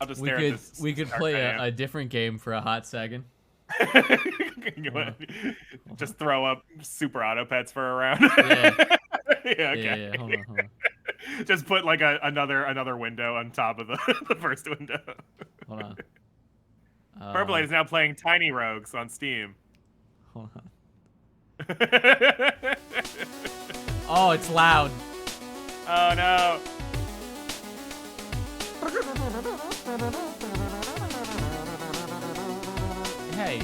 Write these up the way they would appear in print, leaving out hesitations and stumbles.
I'll just stare at this. We could play a different game for a hot second. Just throw up super auto pets for a round. Yeah. Yeah, okay. Yeah. Hold on. Just put like another window on top of the first window. Hold on. Purple Light is now playing Tiny Rogues on Steam. Hold on. Oh, it's loud. Oh no. Hey.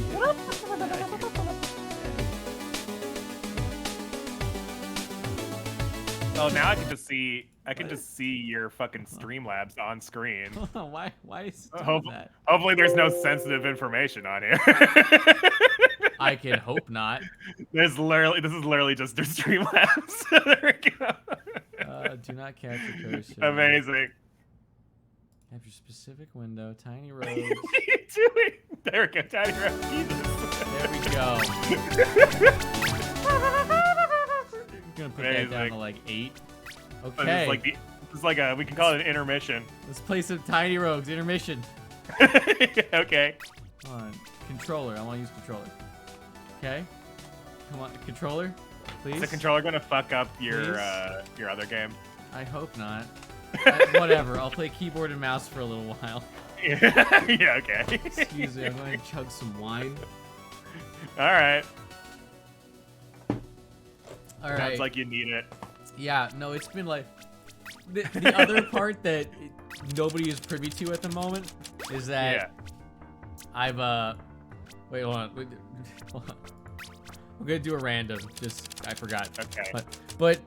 Oh, now I can just see your fucking Streamlabs on screen. Why is it doing that? Hopefully there's no sensitive information on here. I can hope not. This is literally just their Streamlabs. There we go. Do not capture cursor. Amazing. Capture specific window, tiny rogues. What are you doing? There we go, Tiny Rogues. Jesus. There we go. I'm gonna put that down to like 8. Okay. It's like we can call it an intermission. Let's play some Tiny Rogues intermission. Okay. Hold on. Controller. I want to use controller. Okay. Come on, controller, please. Is the controller gonna fuck up your other game? I hope not. Whatever. I'll play keyboard and mouse for a little while. Yeah. Okay. Excuse me. I'm going to chug some wine. All right. All right. Sounds like you need it. Yeah, no, it's been like the other part that nobody is privy to at the moment is that I've wait, hold on. I'm gonna do a random. Just I forgot. Okay. But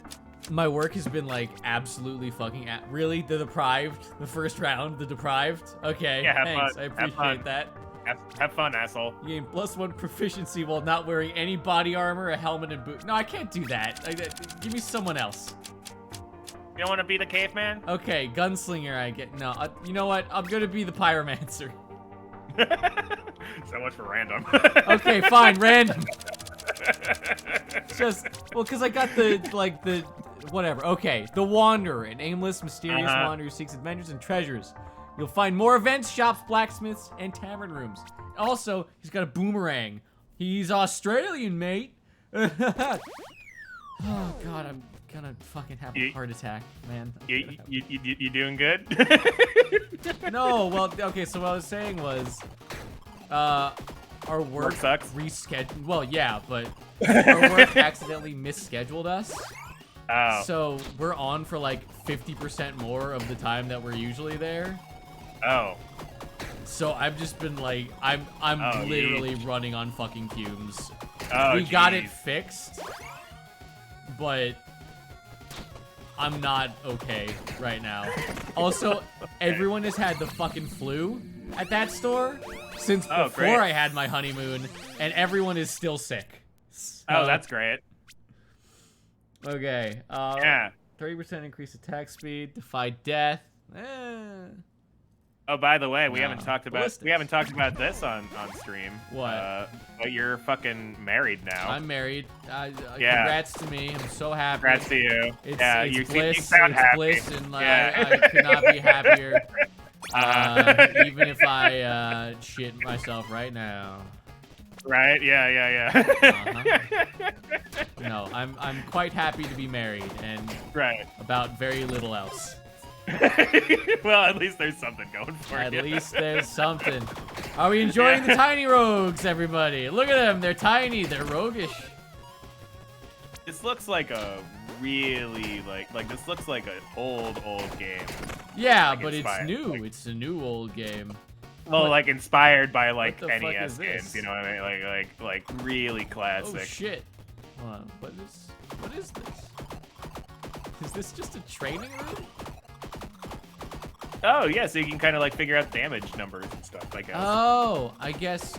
my work has been like absolutely fucking really the deprived. The first round, the deprived. Okay. Yeah, thanks. fun. I appreciate that. Have fun, asshole. You gain +1 proficiency while not wearing any body armor, a helmet, and boot. No, I can't do that. Give me someone else. You don't want to be the caveman? Okay, gunslinger. I get no. You know what? I'm gonna be the pyromancer. So much for random. Okay, fine, random. Just because I got the whatever. Okay, the wanderer, an aimless, mysterious wanderer who seeks adventures and treasures. You'll find more events, shops, blacksmiths, and tavern rooms. Also, he's got a boomerang. He's Australian, mate. Oh God, I'm gonna fucking have a heart attack, man. You doing good? No, well, okay. So what I was saying was, our work sucks. Rescheduled. Well, yeah, but our work accidentally misscheduled us. Oh. So we're on for like 50% more of the time that we're usually there. Oh. So I've just been like, I'm literally running on fucking fumes. Oh, we got it fixed, but I'm not okay right now. Also, everyone has had the fucking flu at that store since before I had my honeymoon, and everyone is still sick. So, oh, that's great. Okay. Yeah. 30% increase attack speed, defy death. Oh, by the way, we haven't talked about this on stream. What? But you're fucking married now. I'm married. Congrats to me. I'm so happy. Congrats to you. It's you bliss. you sound it's happy. Bliss, and I could not be happier. Even if I shit myself right now. Right? Yeah. No, I'm quite happy to be married and about very little else. Well, at least there's something going for you. At least there's something. Are we enjoying the tiny rogues, everybody? Look at them. They're tiny. They're roguish. This looks like a really this looks like an old game. Yeah, like but it's new. Like, it's a new old game. Well, like inspired by like what the fuck NES is games, this? you know what I mean? Like really classic. Oh shit. Hold on. What is this? Is this just a training room? Oh yeah, so you can kind of like figure out damage numbers and stuff, I guess. Oh, I guess.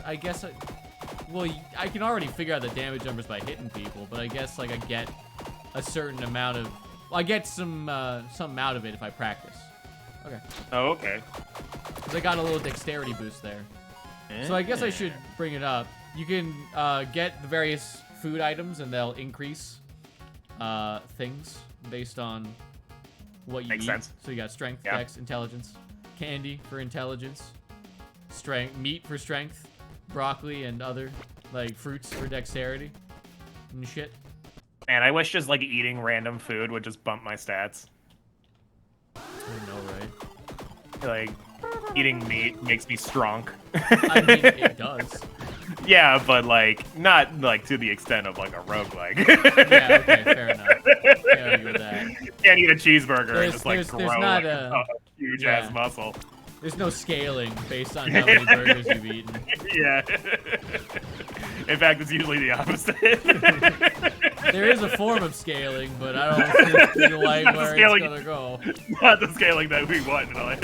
Well, I can already figure out the damage numbers by hitting people, but I guess like I get a certain amount of. Well, I get something out of it if I practice. Okay. Oh, okay. Because I got a little dexterity boost there. So I guess I should bring it up. You can get the various food items, and they'll increase things based on what you Makes eat. sense. So you got strength, Yeah. dex, intelligence, candy for intelligence, meat for strength, broccoli and other like fruits for dexterity and shit. Man, I wish just like eating random food would just bump my stats. I know, right? Like, eating meat makes me strong. I mean, it does. Yeah, but like not like to the extent of like a roguelike. Yeah, okay, fair enough. Can't argue with that. You can't eat a cheeseburger and just like there's grow not like, a huge yeah. ass muscle. There's no scaling based on how many burgers you've eaten. Yeah. In fact, it's usually the opposite. There is a form of scaling, but I don't think you like where it's gonna go. Not the scaling that we want in life.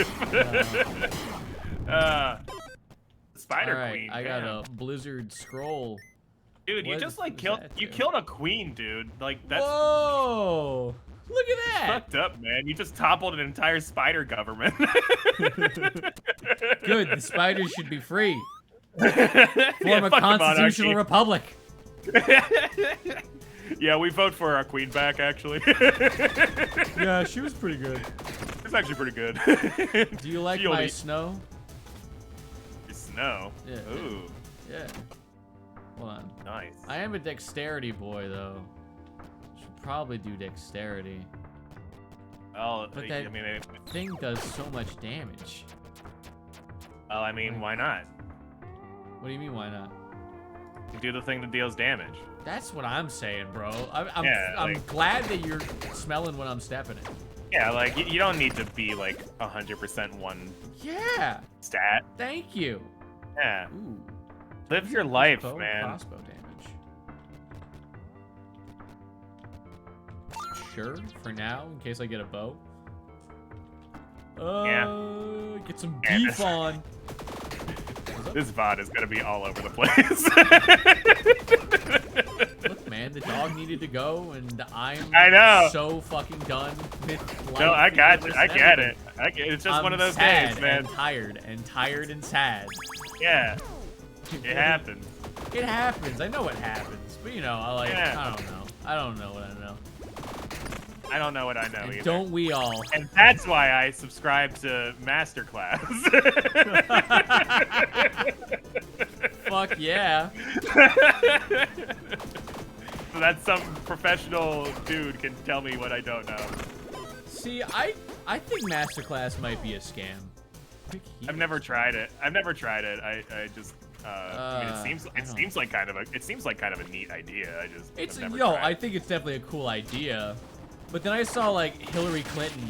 Spider All right, Queen. I got a Blizzard scroll. Dude, you just like killed a queen, dude. Like that's Whoa! Look at that! fucked up, man. You just toppled an entire spider government. Good, the spiders should be free. Form Yeah, a fuck the constitutional monarchy. republic. Yeah, we vote for our queen back, actually. Yeah, she was pretty good. It's actually pretty good. Do you like my snow? Snow? Yeah. Ooh. Yeah. Hold on. Nice. I am a dexterity boy, though. Should probably do dexterity. Well, But I that mean, thing does so much damage. well, I mean, why not? What do you mean, why not? You do the thing that deals damage. That's what I'm saying, bro. I'm like- glad that you're smelling when I'm stepping it. Yeah, like, you don't need to be, like, 100% one Yeah. stat. Thank you. Yeah. Ooh. Live your life, Bow, man. crossbow damage. Sure, for now, in case I get a bow. Get some Yeah, beef on. This VOD is gonna be all over the place. Look, man, the dog needed to go, and I know. so fucking done with life. No, I got you. and I get everything. it. It's just I'm one of those sad days, man. And tired and sad. Yeah. It happens. It happens. I know what happens, but you know, Yeah. I don't know. I don't know what I know. I don't know what I know And either. don't we all? And that's why I subscribe to Masterclass. Fuck yeah. So that some professional dude can tell me what I don't know. See, I think Masterclass might be a scam. I've never tried it. I just I mean, it seems like kind of a neat idea. It's I've never yo, tried I it. think it's definitely a cool idea. But then I saw like Hillary Clinton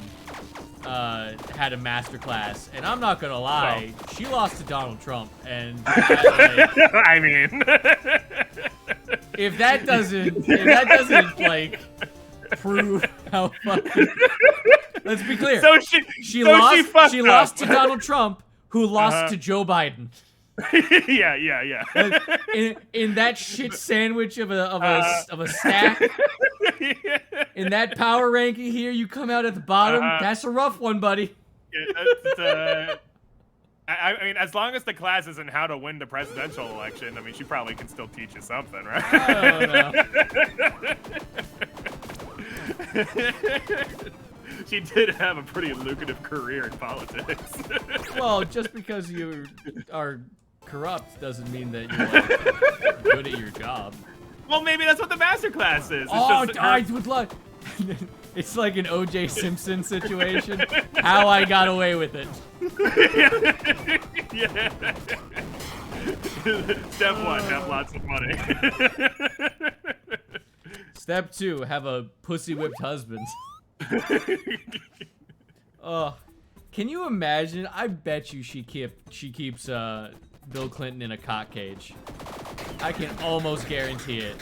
had a masterclass, and I'm not gonna lie, she lost to Donald Trump, and I mean, if that doesn't like prove how fucking. Let's be clear. so she fucked lost up. to Donald Trump, who lost to Joe Biden. yeah. In that shit sandwich of a stack. In that power ranking here, you come out at the bottom. That's a rough one, buddy. I mean, as long as the class isn't how to win the presidential election, I mean, she probably can still teach you something, right? I don't know. She did have a pretty lucrative career in politics. Well, just because you are corrupt doesn't mean that you're like, good at your job. Well, maybe that's what the masterclass is. It's Oh, just I would love. It's like an O.J. Simpson situation. How I got away with it. Yeah. Step one, have lots of money. Step 2, have a pussy-whipped husband. Oh, can you imagine? I bet you she keeps Bill Clinton in a cock cage. I can almost guarantee it.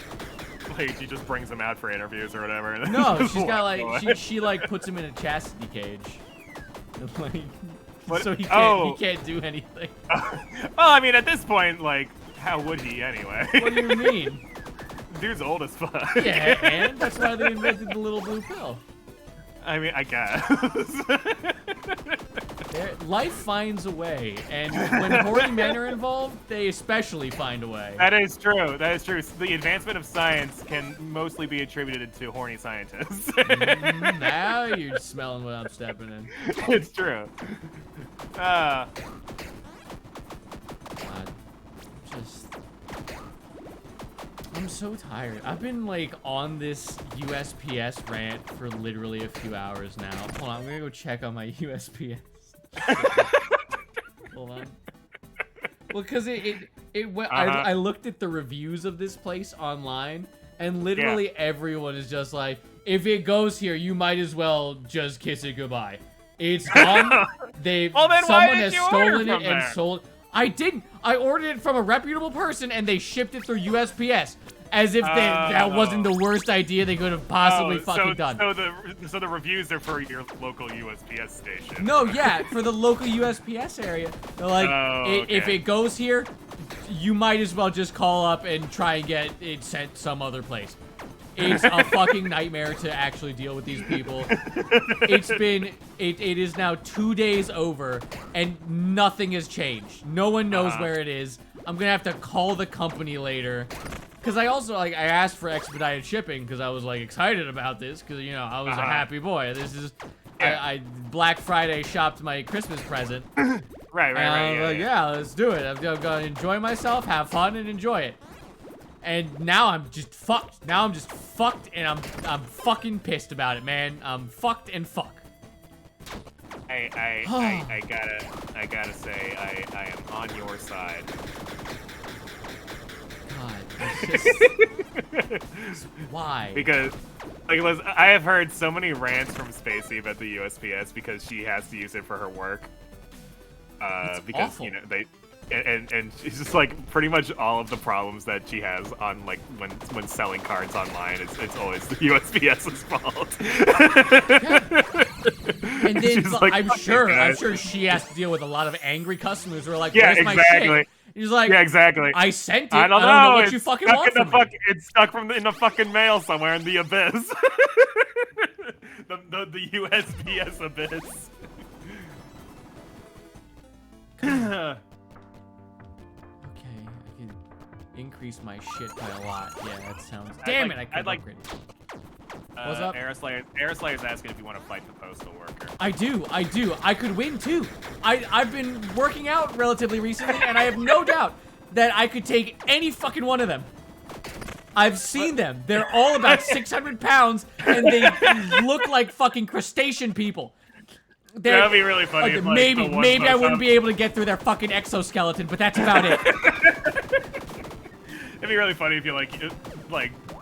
Like, she just brings him out for interviews or whatever. No, she's got like she like puts him in a chastity cage. Like, so he can't do anything. Well, I mean, at this point, like, how would he anyway? What do you mean? Dude's old as fuck. Yeah, and that's why they invented the little blue pill. I mean, I guess. Life finds a way, and when horny men are involved, they especially find a way. That is true. That is true. The advancement of science can mostly be attributed to horny scientists. Now you're smelling what I'm stepping in. It's true. God, I'm so tired. I've been like on this USPS rant for literally a few hours now. Hold on, I'm gonna go check on my USPS. Hold on. Well, because I looked at the reviews of this place online, and literally everyone is just like, if it goes here, you might as well just kiss it goodbye. It's gone. Someone has stolen it and sold. I didn't. I ordered it from a reputable person, and they shipped it through USPS. As if that wasn't the worst idea they could have possibly fucking done. So the reviews are for your local USPS station. No, yeah, for the local USPS area. They're like, if it goes here, you might as well just call up and try and get it sent some other place. It's a fucking nightmare to actually deal with these people. It is now 2 days over, and nothing has changed. No one knows where it is. I'm gonna have to call the company later. Because I also, I asked for expedited shipping because I was, excited about this because, you know, I was a happy boy. This is, I Black Friday shopped my Christmas present. Right. Yeah, let's do it. I'm gonna enjoy myself, have fun, and enjoy it. And now I'm just fucked. Now I'm just fucked, and I'm fucking pissed about it, man. I'm fucked and fuck. I gotta say, I am on your side. Why? Because, I have heard so many rants from Spacey about the USPS because she has to use it for her work. Because awful. you know and she's just pretty much all of the problems that she has on when selling cards online. It's always the USPS's fault. Yeah. And then I'm sure she has to deal with a lot of angry customers who are like, "Where's my shit?" He's like, yeah, exactly. I sent it. I don't know what you fucking want from me. It's stuck in the fucking mail somewhere in the abyss. the USPS abyss. Okay, I can increase my shit by a lot. Yeah, that sounds. Damn it! I could upgrade it. What's up? Aeroslayer's asking if you want to fight the postal worker. I do. I could win too. I've been working out relatively recently, and I have no doubt that I could take any fucking one of them. I've seen them. They're all about 600 pounds, and they look like fucking crustacean people. That'd be really funny. Maybe I wouldn't be able to get through their fucking exoskeleton, but that's about it. It'd be really funny if you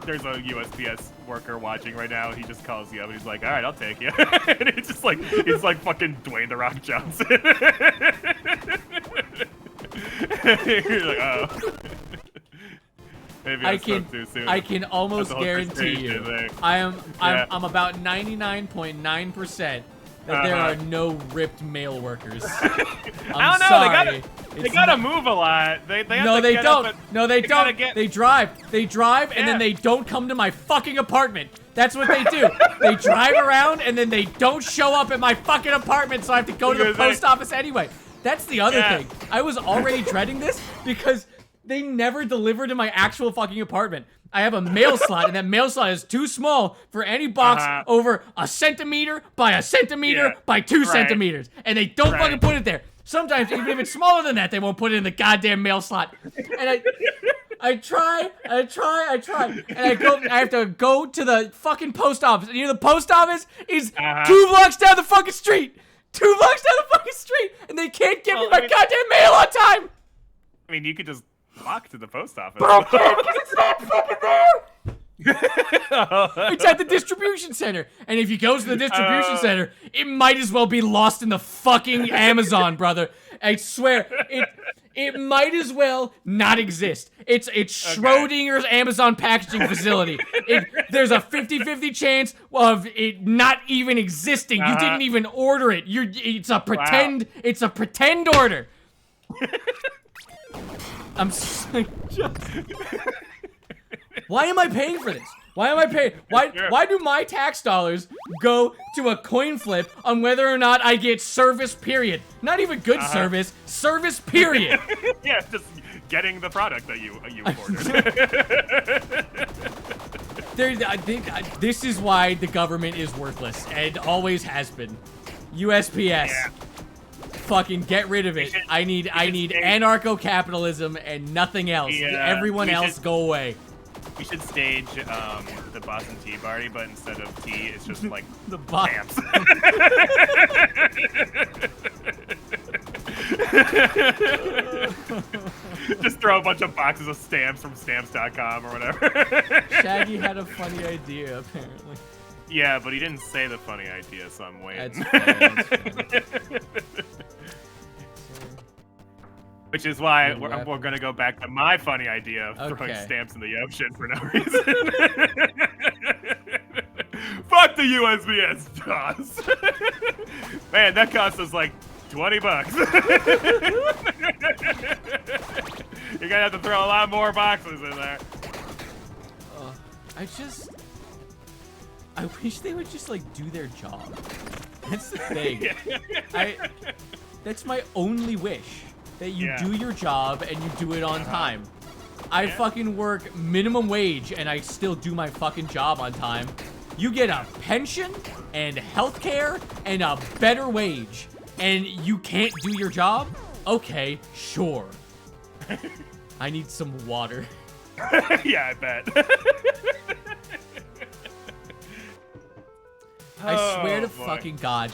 there's a USPS worker watching right now. He just calls you up and he's like, "All right, I'll take you." And it's just he's like fucking Dwayne the Rock Johnson. You're like, oh. Maybe I spoke too soon. I can almost guarantee you, I'm about 99.9% that there are no ripped mail workers. I don't know. They gotta move a lot. They don't. They drive, and then they don't come to my fucking apartment. That's what they do. They drive around, and then they don't show up at my fucking apartment, so I have to go to the post office anyway. That's the other thing. I was already dreading this because they never deliver to my actual fucking apartment. I have a mail slot, and that mail slot is too small for any box over a centimeter by a centimeter by 2 centimeters. And they don't fucking put it there. Sometimes, even if it's smaller than that, they won't put it in the goddamn mail slot. And I try, and I have to go to the fucking post office. And the post office is 2 blocks down the fucking street. 2 blocks down the fucking street. And they can't give me my goddamn mail on time. I mean, you could just walk to the post office. But I can't because it's not fucking there. It's at the distribution center. And if you go to the distribution center, it might as well be lost in the fucking Amazon, brother. I swear, it might as well not exist. It's Schrodinger's Amazon packaging facility. There's a 50-50 chance of it not even existing. You didn't even order it. It's a pretend. Wow. It's a pretend order. I'm just. Why am I paying for this? Why am I paying? Why do my tax dollars go to a coin flip on whether or not I get service, period? Not even good service, service, period. Yeah, just getting the product that you ordered. This is why the government is worthless and always has been. USPS. Yeah. Fucking get rid of it. I need anarcho-capitalism and nothing else. Yeah, Everyone else go away. We should stage the Boston Tea Party, but instead of tea, it's just like the stamps. Just throw a bunch of boxes of stamps from stamps.com or whatever. Shaggy had a funny idea, apparently. Yeah, but he didn't say the funny idea, so I'm waiting. That's fair. Which is why we're gonna go back to my funny idea of throwing stamps in the ocean for no reason. Fuck the USPS, Jaws. Man, that cost us like $20. You're gonna have to throw a lot more boxes in there. I wish they would just like do their job. That's the thing. That's my only wish. That you do your job and you do it on time. I fucking work minimum wage and I still do my fucking job on time. You get a pension and healthcare and a better wage and you can't do your job? Okay, sure. I need some water. Yeah, I bet. I swear to fucking God.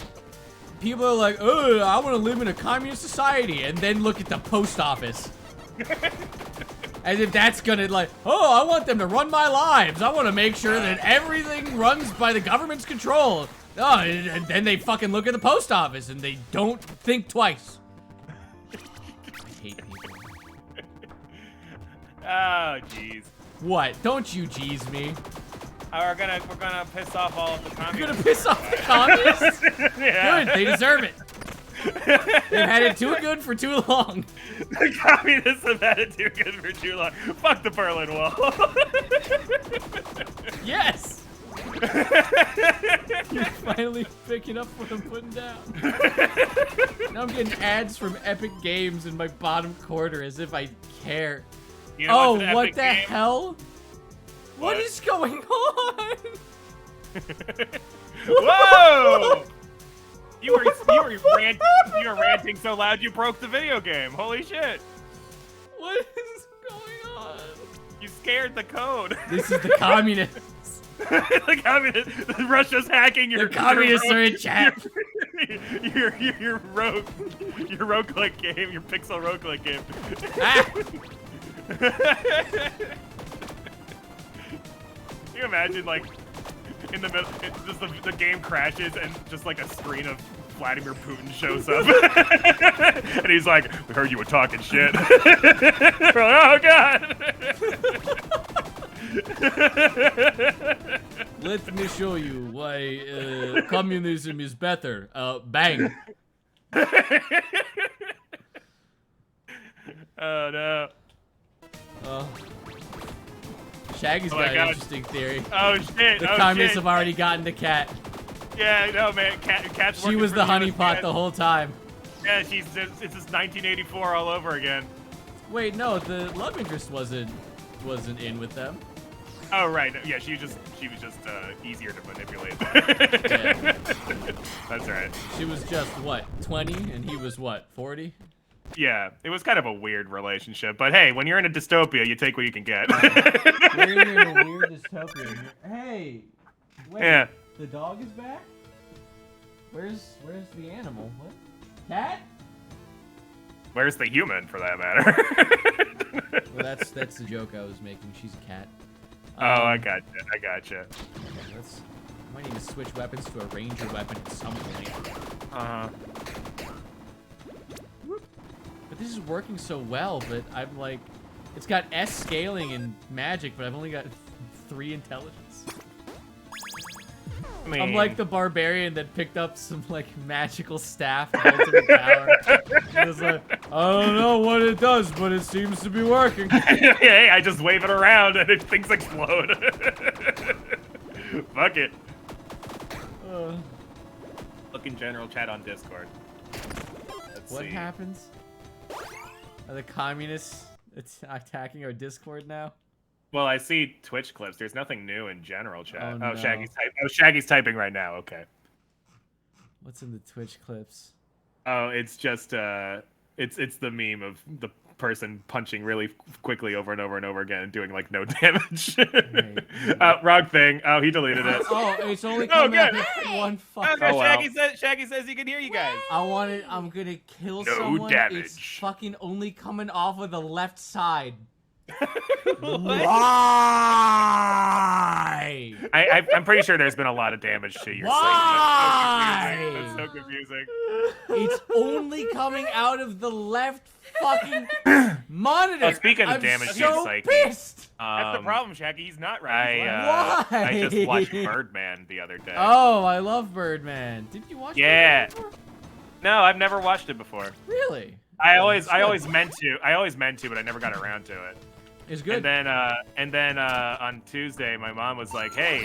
People are like, oh, I want to live in a communist society, and then look at the post office. As if that's gonna like, oh, I want them to run my lives. I want to make sure that everything runs by the government's control. Oh, and then they fucking look at the post office, and they don't think twice. I hate people. Oh, jeez. What? Don't you jeez me. We're gonna piss off all of the communists. You're gonna piss off the communists? Yeah. Good, they deserve it. They've had it too good for too long. The communists have had it too good for too long. Fuck the Berlin Wall. Yes! You're finally picking up what I'm putting down. Now I'm getting ads from Epic Games in my bottom quarter as if I care. You know what's an what epic the game? hell? What is going on? Whoa! You were ranting so loud you broke the video game. Holy shit! What is going on? You scared the code. This is the communists. The communists. Russia's hacking your. The communists are in chat. Your roguelike game, your pixel roguelike game. Ah. Can you imagine, like, in the middle, just the game crashes and just like a screen of Vladimir Putin shows up, and he's like, "We heard you were talking shit." We're like, "Oh God!" Let me show you why communism is better. Bang. Oh no. Shaggy's got an interesting theory. Oh shit! The communists have already gotten the cat. Yeah, no man, cat's. She was the honeypot the whole time. Yeah, it's just 1984 all over again. Wait, no, the love interest wasn't in with them. Oh right, yeah, she was just easier to manipulate. Yeah. That's right. She was just what, 20, and he was what, 40? Yeah, it was kind of a weird relationship, but hey, when you're in a dystopia, you take what you can get. We're in a weird dystopia. Hey, wait, yeah. The dog is back? Where's the animal? What? Cat? Where's the human, for that matter? Well, that's the joke I was making. She's a cat. Oh, I gotcha. I might need to switch weapons to a ranger weapon at some point. But this is working so well, but I'm like, it's got S scaling and magic, but I've only got 3 intelligence. I mean, I'm like the barbarian that picked up some like magical staff of ultimate power. It's like, I don't know what it does, but it seems to be working. Hey, I just wave it around and things explode. Fuck it. Uh, Look in general chat on Discord. Let's what see. happens? Are the communists attacking our Discord now? Well, I see Twitch clips. There's nothing new in general chat. Oh, Oh, no. Shaggy's typing right now. Okay. What's in the Twitch clips? Oh, it's just it's the meme of the person punching really quickly over and over and over again and doing like no damage. Wait. Wrong thing. Oh, he deleted it. Oh, it's only Oh, coming out good. with one fuck. Okay, Oh, well. Shaggy says he can hear you guys. I'm gonna kill No someone. damage. It's fucking only coming off of the left side. Why? I'm pretty sure there's been a lot of damage to your Why? That's so confusing. It's only coming out of the left fucking monitor. Oh, speaking of I'm damage to so your psyche, pissed. that's the problem, Shaggy. He's not right. Why? I just watched Birdman the other day. Oh, I love Birdman. Did you watch Yeah. Birdman before? No, I've never watched it before. Really? I always meant to, but I never got around to it. It's good. And then on Tuesday, my mom was like, "Hey,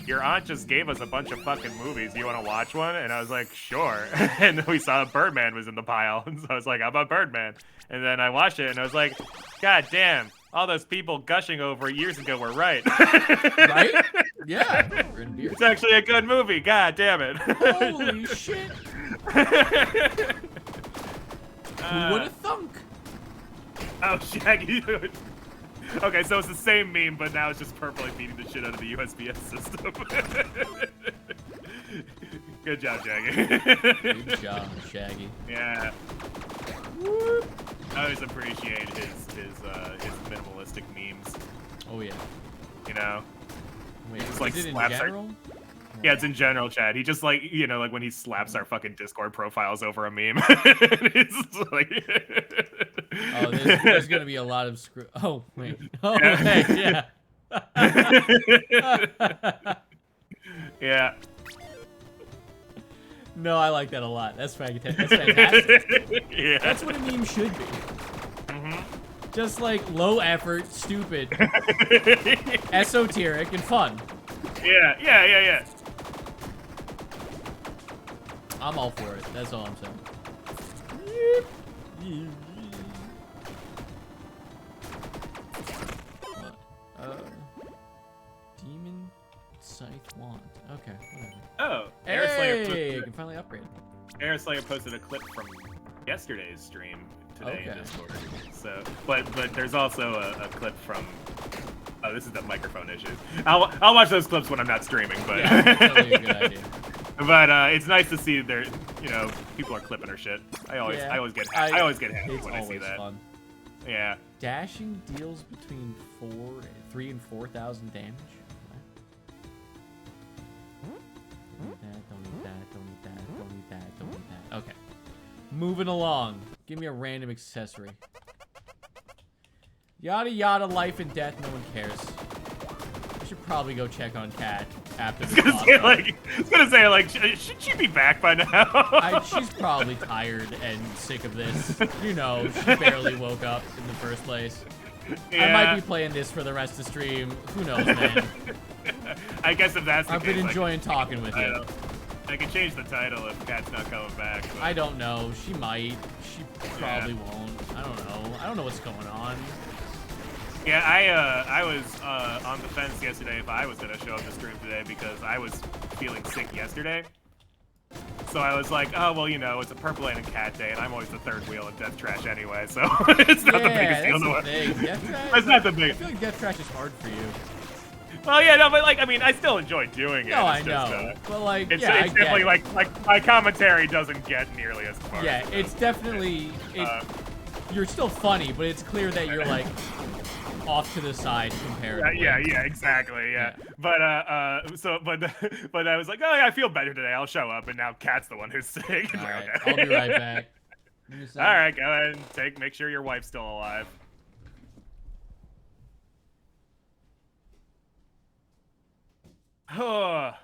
your aunt just gave us a bunch of fucking movies. You want to watch one?" And I was like, "Sure." And then we saw Birdman was in the pile, and so I was like, "How about Birdman?" And then I watched it, and I was like, "God damn, all those people gushing over it years ago were right." Right? Yeah. It's actually a good movie. God damn it. Holy shit. Who would have thunk? Oh, Shaggy. Okay, so it's the same meme, but now it's just purpley beating the shit out of the USBS system. Good job, Shaggy. Good job, Shaggy. Yeah. I always appreciate his minimalistic memes. Oh yeah. You know? Wait, Just, is like, it in slaps our- general? Yeah, it's in general chat. He just like, you know, like when he slaps our fucking Discord profiles over a meme. It's like... Oh, there's gonna be a lot of screw. Oh wait. Oh okay, yeah. Yeah. No, I like that a lot. That's fantastic. That's fantastic. Yeah. That's what a meme should be. Just like low effort, stupid, esoteric, and fun. Yeah. I'm all for it. That's all I'm saying. What? Demon Scythe Wand. Okay, whatever. Oh, Hey, you can finally upgrade. Aeroslayer posted a clip from yesterday's stream today in Okay. Discord. So, but there's also a clip from. Oh, this is the microphone issue. I'll watch those clips when I'm not streaming, but Yeah, that's totally a good idea. but it's nice to see there. You know, people are clipping her shit. I always get happy It's when I see always that. fun. Yeah. Dashing deals between 3 and 4,000 damage. Don't need that, don't need that, don't need that, don't need that, don't need that. Okay. Moving along. Give me a random accessory. Yada yada, life and death, no one cares. I should probably go check on Kat after this. I was gonna say, like, should she be back by now? She's probably tired and sick of this. You know, she barely woke up in the first place. Yeah. I might be playing this for the rest of the stream. Who knows, man? I guess if that's the I've case, been enjoying talking with you. I can change the title if Kat's not coming back. But... I don't know. She might. She probably won't. I don't know. I don't know what's going on. Yeah, I was on the fence yesterday if I was gonna show up to stream today because I was feeling sick yesterday. So I was like, oh well, you know, it's a Purple and a Cat day, and I'm always the third wheel in Death Trash anyway, so it's not the biggest deal in the world. It's not the big. I feel like Death Trash is hard for you. Well, yeah, no, but like, I mean, I still enjoy doing it. No, I It's know, just, but like, it's, yeah, it's definitely like my commentary doesn't get nearly as far. Yeah, it's definitely. You're still funny, but it's clear that you're like off to the side comparatively. Yeah, exactly. Yeah. But but I was like, oh yeah, I feel better today. I'll show up, and now Kat's the one who's sick. All right, I'll be right back. All right, go ahead and make sure your wife's still alive. Hog.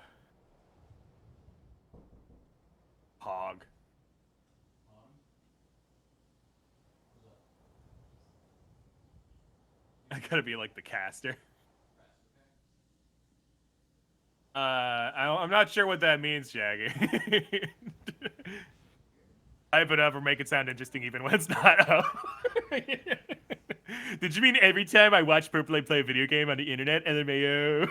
I gotta be like the caster. I'm not sure what that means, Shaggy. Hype it up or make it sound interesting even when it's not. Oh. Did you mean every time I watch Purple play a video game on the internet, LMAO?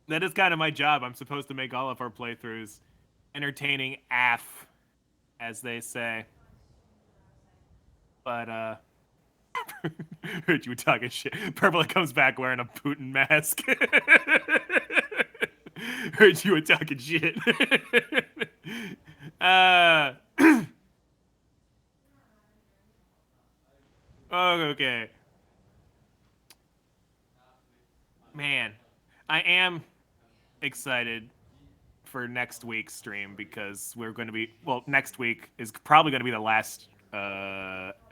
That is kind of my job. I'm supposed to make all of our playthroughs entertaining AF, as they say. But, heard you were talking shit. Purple comes back wearing a Putin mask. Heard you were talking shit. Oh, okay. Man, I am excited for next week's stream because we're going to be, well, next week is probably going to be the last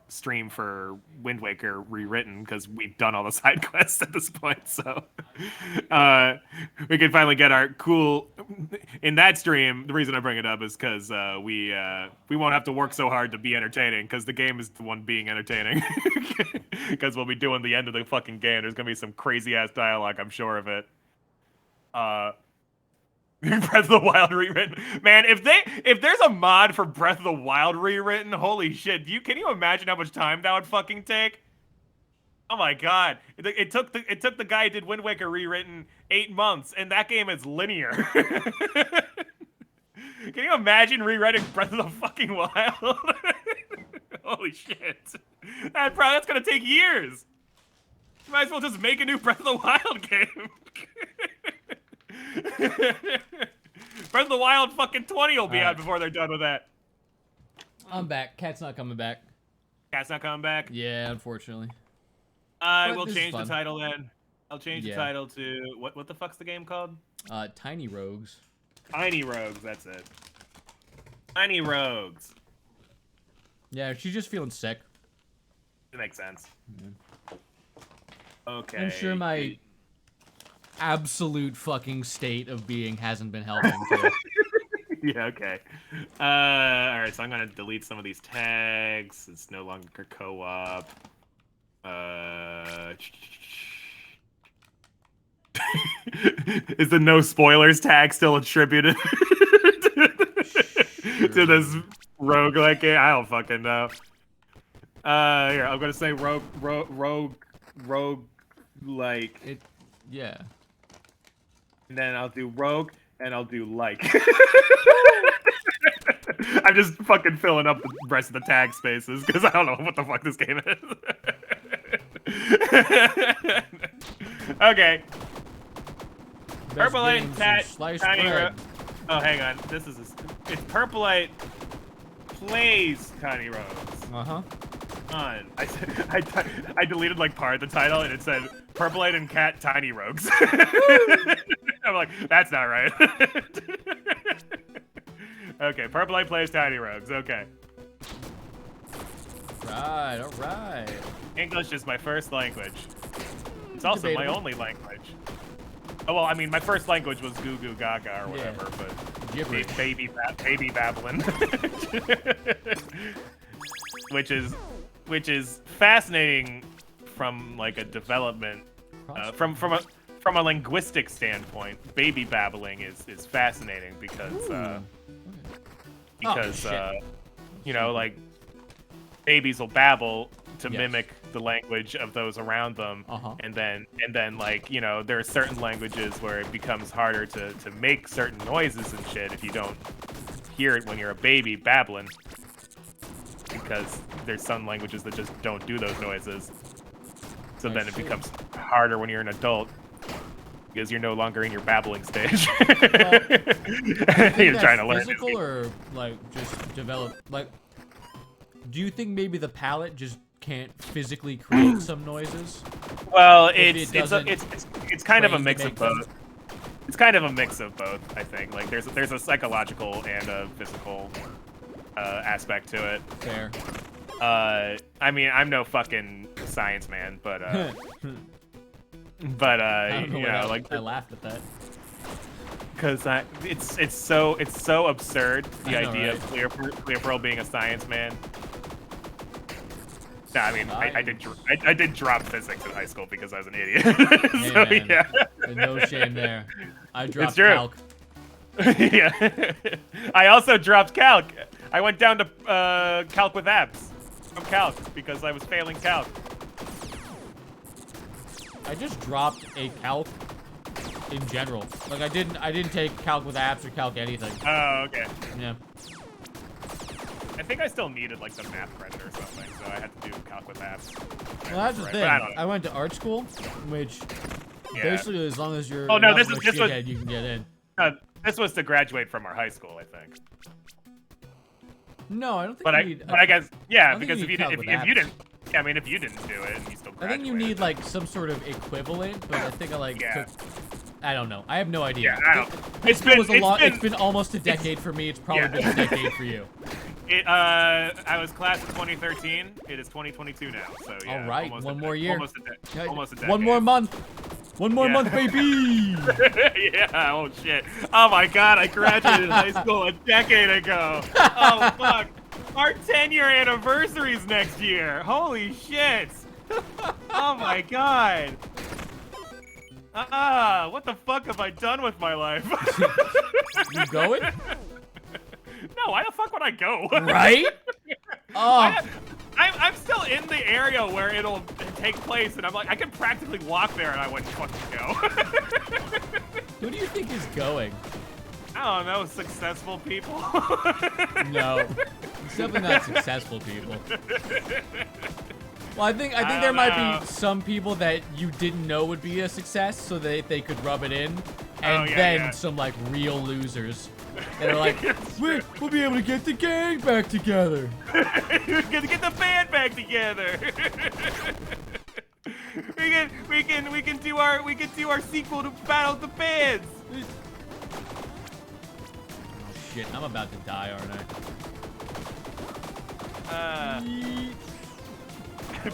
stream for Wind Waker Rewritten because we've done all the side quests at this point, so we can finally get our cool in that stream. The reason I bring it up is because we won't have to work so hard to be entertaining because the game is the one being entertaining. Because we'll be doing the end of the fucking game. There's gonna be some crazy ass dialogue, I'm sure of it. Breath of the Wild rewritten, man. If there's a mod for Breath of the Wild rewritten, holy shit! Can you imagine how much time that would fucking take? Oh my god! It took the guy who did Wind Waker rewritten 8 months, and that game is linear. Can you imagine rewriting Breath of the fucking Wild? Holy shit! That's gonna take years. You might as well just make a new Breath of the Wild game. Breath of the Wild fucking 20 will be out before they're done with that. I'm back. Cat's not coming back. Cat's not coming back? Yeah, unfortunately. I will change the title then. I'll change the title to what the fuck's the game called? Tiny Rogues. Tiny Rogues, that's it. Tiny Rogues. Yeah, she's just feeling sick. It makes sense. Mm-hmm. Okay. I'm sure my absolute fucking state of being hasn't been helping too. Yeah, okay. Alright, so I'm gonna delete some of these tags. It's no longer co-op. Is the no spoilers tag still attributed to this roguelike game? I don't fucking know. Here, I'm gonna say rogue like. Yeah. And then I'll do rogue, and I'll do like. I'm just fucking filling up the rest of the tag spaces because I don't know what the fuck this game is. Okay. Purple-Light, Tiny Oh, hang on. It's Purple-Light plays Tiny Rogues. Uh-huh. On. I deleted like part of the title and it said Purple-Light and Cat Tiny Rogues. I'm like, that's not right. Okay, Purple-Light plays Tiny Rogues. Okay. Right, alright. English is my first language. It's also my only language. Oh, well, I mean, my first language was Goo Goo Gaga or whatever, but gibberish. baby babbling. which is fascinating from like a development from a linguistic standpoint. Baby babbling is fascinating because you know, like babies will babble to mimic the language of those around them, and then like, you know, there are certain languages where it becomes harder to make certain noises and shit if you don't hear it when you're a baby babbling, because there's some languages that just don't do those noises. So then it becomes harder when you're an adult because you're no longer in your babbling stage. You're trying to learn. Physical or like just develop? Like, do you think maybe the palate just can't physically create some noises? Well, it's kind of a mix of both. It's kind of a mix of both, I think. Like there's a psychological and a physical aspect to it. Fair. I mean, I'm no fucking science man, but you know, like I laughed at that. Because it's so absurd, the idea right? of ClearPearl being a science man. No, I mean, I did drop physics in high school because I was an idiot. Hey, So, man. yeah. No shame there. I dropped true. calc. Yeah. I also dropped calc. I went down to calc with abs from calc because I was failing calc. I just dropped a calc in general. Like I didn't take calc with apps or calc anything. Oh, okay. Yeah. I think I still needed like the math credit or something, so I had to do calc with abs. Well, that's the thing. I went to art school, which basically as long as you're no, this shithead, you can get in. This was to graduate from our high school, I think. No, I don't think But you I, need. but I guess yeah, think because you if you need calc didn't, with if you apps. didn't, yeah, I mean, if you didn't do it, and you still I graduated. think you need like some sort of equivalent, but I think I like. Yeah. I don't know. I have no idea. Yeah, I don't. It's been almost a decade for me. It's probably been a decade for you. I was class of 2013. It is 2022 now. So yeah. All right, one more year. Almost a decade. One more month. One more month, baby. Yeah. Oh shit. Oh my god. I graduated high school a decade ago. Oh fuck. Our 10-year anniversary's next year. Holy shit. Oh my god. What the fuck have I done with my life? You going? No, why the fuck would I go? Right? Oh. I'm still in the area where it'll take place, and I'm like, I can practically walk there, and I wouldn't fucking go. Who do you think is going? I don't know, successful people. No, it's definitely not successful people. Well, I think there might be some people that you didn't know would be a success, so that they could rub it in, and then some like real losers that are like, we'll be able to get the gang back together. We're gonna get the band back together. we can do our sequel to Battle of the Bands. Oh shit, I'm about to die, aren't I?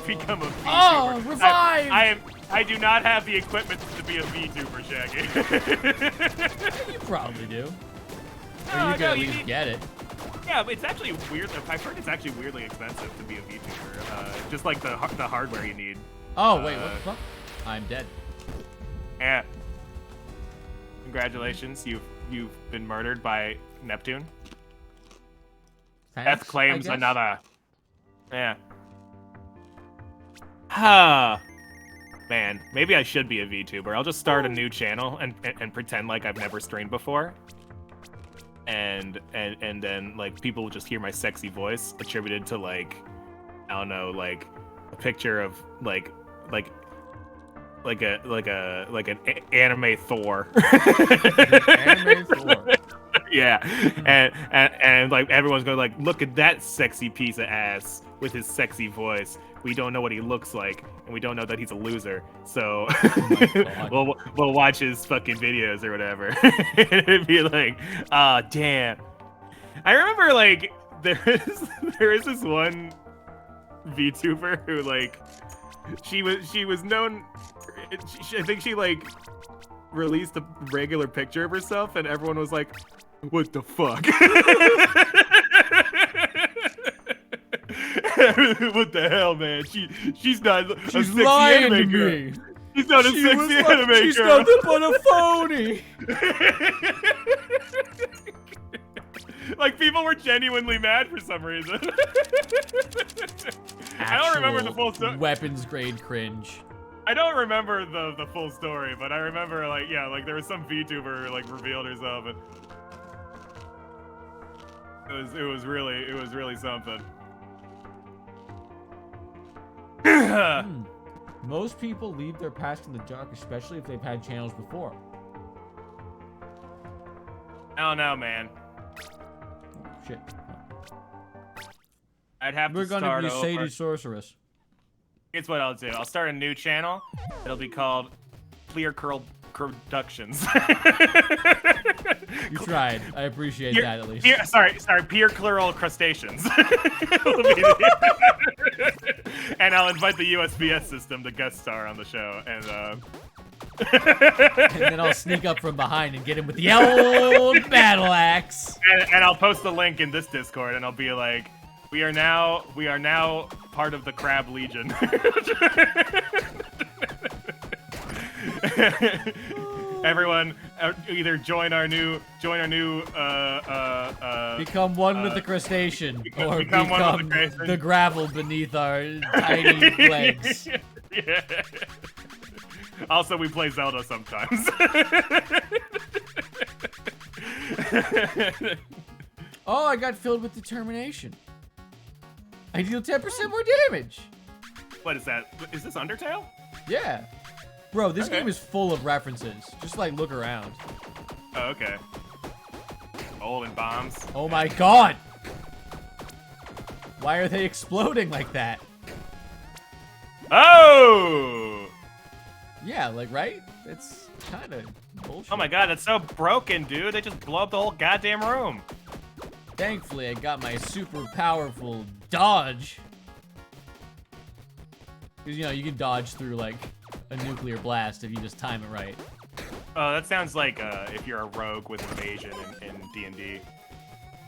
Become a VTuber. Oh, revive! I do not have the equipment to be a VTuber, Shaggy. You probably do. Or No, you can no, at you least need- get it. Yeah, but it's actually weird. I've heard it's actually weirdly expensive to be a VTuber. Just like the hardware you need. Oh, wait, what the fuck? I'm dead. Yeah. Congratulations, you've been murdered by Neptune. Thanks, Death claims I guess? another. Yeah. Huh. Man, maybe I should be a VTuber. I'll just start a new channel and pretend like I've never streamed before. And then like people will just hear my sexy voice attributed to like, I don't know, like a picture of like an anime Thor. Anime Thor. Yeah, and like everyone's going like, look at that sexy piece of ass with his sexy voice. We don't know what he looks like, and we don't know that he's a loser. So we'll watch his fucking videos or whatever. And it'd be like, ah, damn. I remember like there is this one VTuber who like she was known. I think she like released a regular picture of herself, and everyone was like, what the fuck? What the hell, man? She's not a sexy lying anime to girl. me. She's not a sexy anime girl. She's nothing but a phony. Like people were genuinely mad for some reason. I don't remember the full story. Weapons grade cringe. I don't remember the full story, but I remember like there was some VTuber who like revealed herself, and it was really something. Most people leave their past in the dark, especially if they've had channels before. I don't know, man. Shit. I'd have We're to gonna start be over. Sadie Sorceress. Here's what I'll do. I'll start a new channel. It'll be called ClearPearl Productions. You tried. I appreciate that at least. Sorry, Peer Plural Crustaceans. And I'll invite the USPS system to guest star on the show, and And then I'll sneak up from behind and get him with the old battle axe. and I'll post the link in this Discord, and I'll be like, we are now part of the Crab Legion. Everyone, either join our new, become one with the crustacean, or become become one with the crustacean. the gravel beneath our tiny legs. Yeah. Also, we play Zelda sometimes. Oh, I got filled with determination. I deal 10% more damage. What is that? Is this Undertale? Yeah. Bro, this Okay. game is full of references. Just like look around. Oh, okay. Golden bombs. Oh my god! Why are they exploding like that? Oh! Yeah, like, right? It's kind of bullshit. Oh my god, that's so broken, dude. They just blow up the whole goddamn room. Thankfully, I got my super powerful dodge. Because, you know, you can dodge through, like, a nuclear blast if you just time it right. Oh, that sounds like if you're a rogue with evasion in D&D.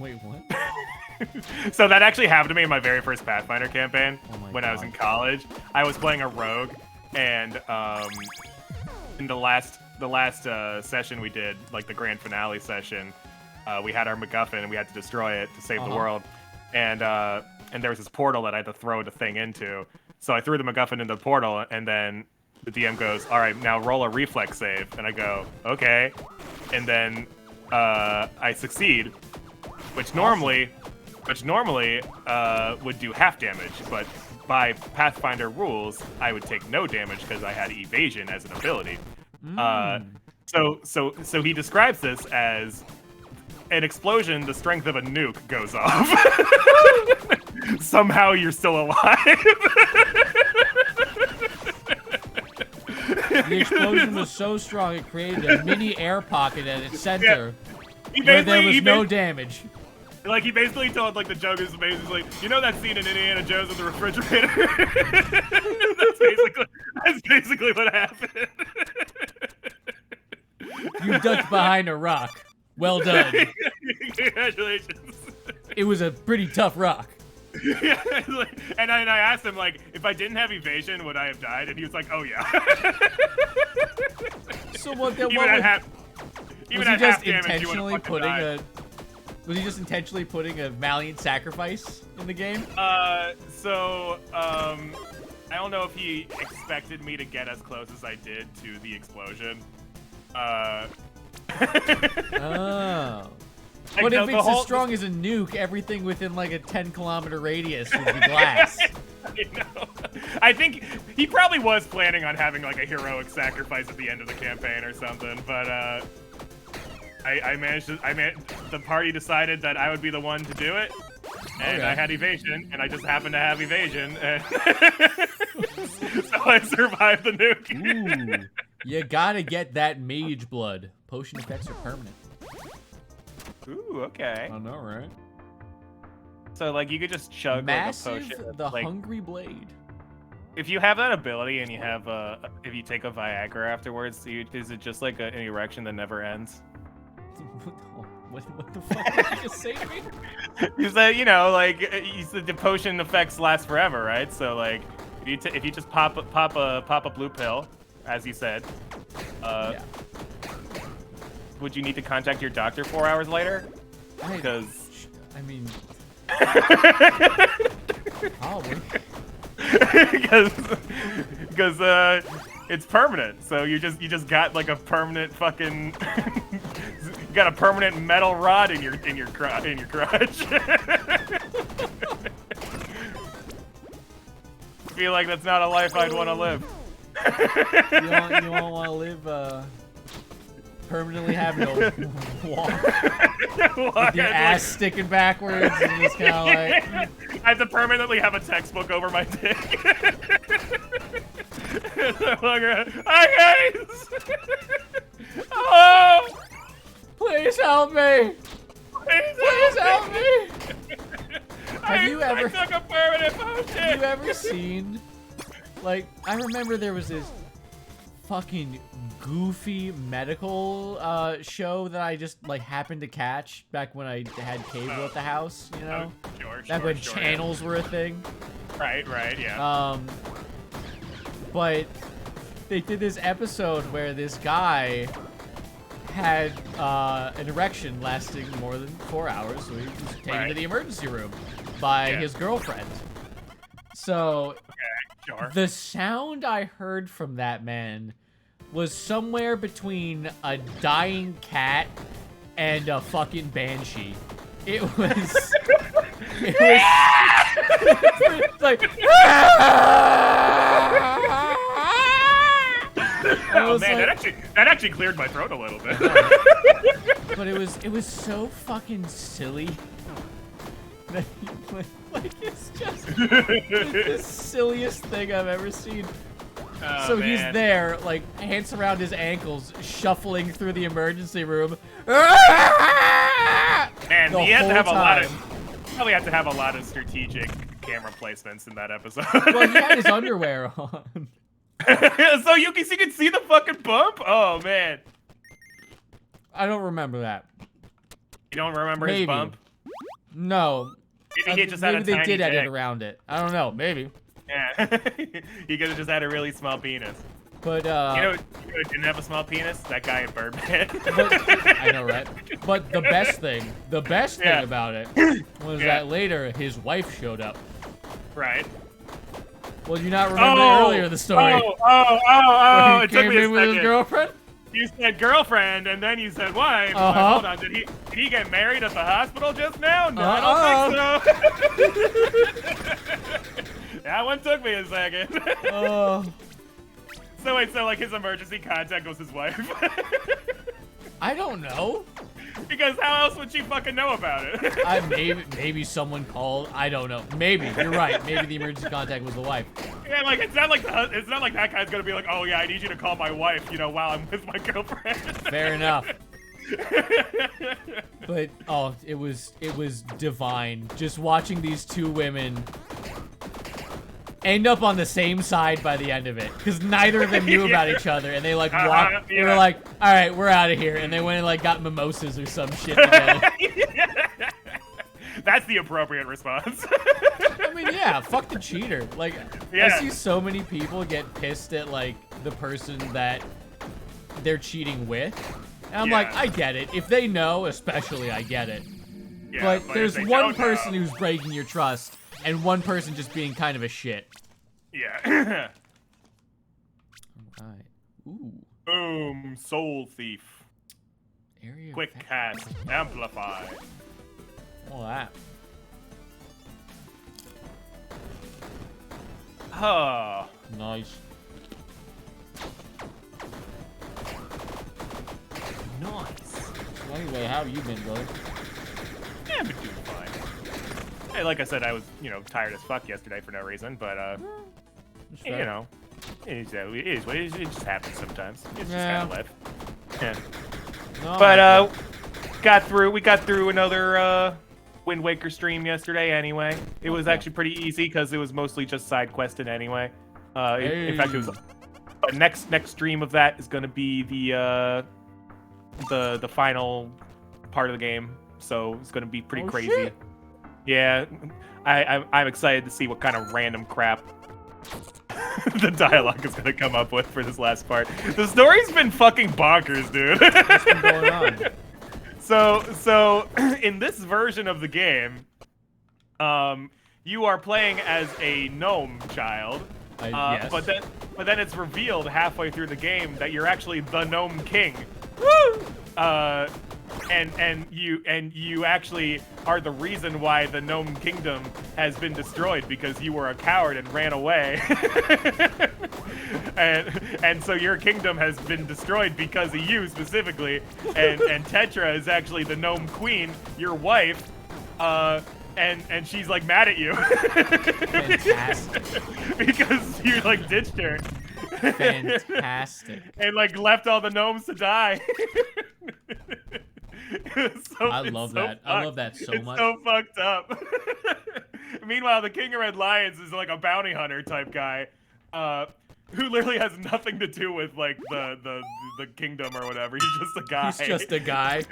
Wait, what? So that actually happened to me in my very first Pathfinder campaign Oh my when I was God. in college. I was playing a rogue, and in the last session we did, like the grand finale session, we had our MacGuffin and we had to destroy it to save the world. And there was this portal that I had to throw the thing into. So I threw the MacGuffin into the portal, and then the DM goes, "All right, now roll a reflex save." And I go, "Okay." And then I succeed, which normally would do half damage, but by Pathfinder rules, I would take no damage because I had evasion as an ability. So he describes this as an explosion, the strength of a nuke goes off. Somehow you're still alive. The explosion was so strong it created a mini air pocket at its center He where there was he no bas- damage. Like, he basically told, like, the joke is basically, you know that scene in Indiana Jones with the refrigerator? that's basically what happened. You ducked behind a rock. Well done. Congratulations. It was a pretty tough rock. Yeah, and I asked him, like, if I didn't have evasion, would I have died? And he was like, oh, yeah. So what? Then Even what at was, half, even was he at just half damage, you intentionally would putting died. Was he just intentionally putting a valiant sacrifice in the game? I don't know if he expected me to get as close as I did to the explosion. Oh. Like, But if the it's whole- as strong as a nuke, everything within like a 10-kilometer radius would be glass. I know. I think he probably was planning on having like a heroic sacrifice at the end of the campaign or something, but the party decided that I would be the one to do it, and Okay. I had evasion, and I just happened to have evasion, and so I survived the nuke. Ooh. You gotta get that mage blood. Potion effects are permanent. Ooh, okay. I know, right? So like you could just chug Massive, like a potion. the Like, hungry blade. if you have that ability and you have if you take a Viagra afterwards, is it just like an erection that never ends? What the fuck did you just say to me? You said, you know, like you said the potion effects last forever, right? So like if you just pop a blue pill, as you said, Yeah. would you need to contact your doctor 4 hours later? I mean, probably. because it's permanent. So you just got like a permanent fucking you got a permanent metal rod in your crotch. Feel like that's not a life I'd want to live. You don't want to live permanently having to walk with your ass sticking backwards and just kind of like. I have to permanently have a textbook over my dick. Hi guys! Hello! Please help me! Please help me! I you ever- I took a permanent potion! Have you ever seen, like, I remember there was this fucking goofy medical show that I just like happened to catch back when I had cable at the house, you know? Sure, Back when channels were a thing. Right, yeah. But they did this episode where this guy had an erection lasting more than 4 hours, so he was taken to the emergency room by his girlfriend. So Sure. the sound I heard from that man was somewhere between a dying cat and a fucking banshee. It was like Oh man, that actually cleared my throat a little bit. But it was so fucking silly. Like it's just the silliest thing I've ever seen. Oh, so man. he's there, like hands around his ankles, shuffling through the emergency room. Man, The he had to whole have a lot time. probably have to have a lot of strategic camera placements in that episode. Well, he had his underwear on. So you can see the fucking bump? Oh man. I don't remember that. You don't remember Maybe. his bump? No. Maybe he just had Maybe a they tiny did edit dick. around it. I don't know. Maybe. Yeah. He could have just had a really small penis. But You know who didn't have a small penis? That guy in Birdman. I know, right? But the best thing Yeah. about it was Yeah. that later his wife showed up. Right. Well, do you not remember earlier in the story? Oh, He it took came me a in with his second. girlfriend? You said girlfriend, and then you said wife. Uh-huh. Hold on, did he get married at the hospital just now? No, I don't think so. That one took me a second. Oh. So wait, so like his emergency contact was his wife? I don't know. Because how else would she fucking know about it? Maybe someone called. I don't know. Maybe you're right. Maybe the emergency contact was the wife. Yeah, like it's not like that guy's gonna be like, oh yeah, I need you to call my wife, while I'm with my girlfriend. Fair enough. But oh, it was divine. Just watching these two women end up on the same side by the end of it, because neither of them knew about each other, and they like walked. They were like, "All right, we're out of here," and they went and like got mimosas or some shit together. That's the appropriate response. I mean, yeah, fuck the cheater. Like, I see so many people get pissed at like the person that they're cheating with. And I'm like, I get it. If they know, especially, I get it. Yeah, but there's if they one don't person know- who's breaking your trust, and one person just being kind of a shit. Yeah. Alright. Ooh. Boom, soul thief. Area Quick effect. cast, amplify. All that. Huh. Nice. Nice. Anyway, how have you been, brother? Yeah, I've been doing fine. Hey, like I said, I was, tired as fuck yesterday for no reason, but, Just it is what it is. It just happens sometimes. It's just Yeah. kind of life. Yeah. No, But, we got through another, Wind Waker stream yesterday anyway. It was actually pretty easy because it was mostly just side questing anyway. In fact, it was next stream of that is going to be the final part of the game, so it's going to be pretty crazy. Shit. Yeah, I'm excited to see what kind of random crap the dialogue is going to come up with for this last part. The story's been fucking bonkers, dude. What's been going on? So in this version of the game, you are playing as a gnome child. Yes. But then it's revealed halfway through the game that you're actually the Gnome King. Woo! And you actually are the reason why the Gnome Kingdom has been destroyed, because you were a coward and ran away. and so your kingdom has been destroyed because of you specifically. And Tetra is actually the Gnome Queen, your wife. And she's like mad at you. Fantastic. Because you like ditched her. Fantastic. And like left all the gnomes to die. I love that. I love that so it's much. so fucked up. Meanwhile, the King of Red Lions is like a bounty hunter type guy, who literally has nothing to do with like the kingdom or whatever. He's just a guy. He's just a guy.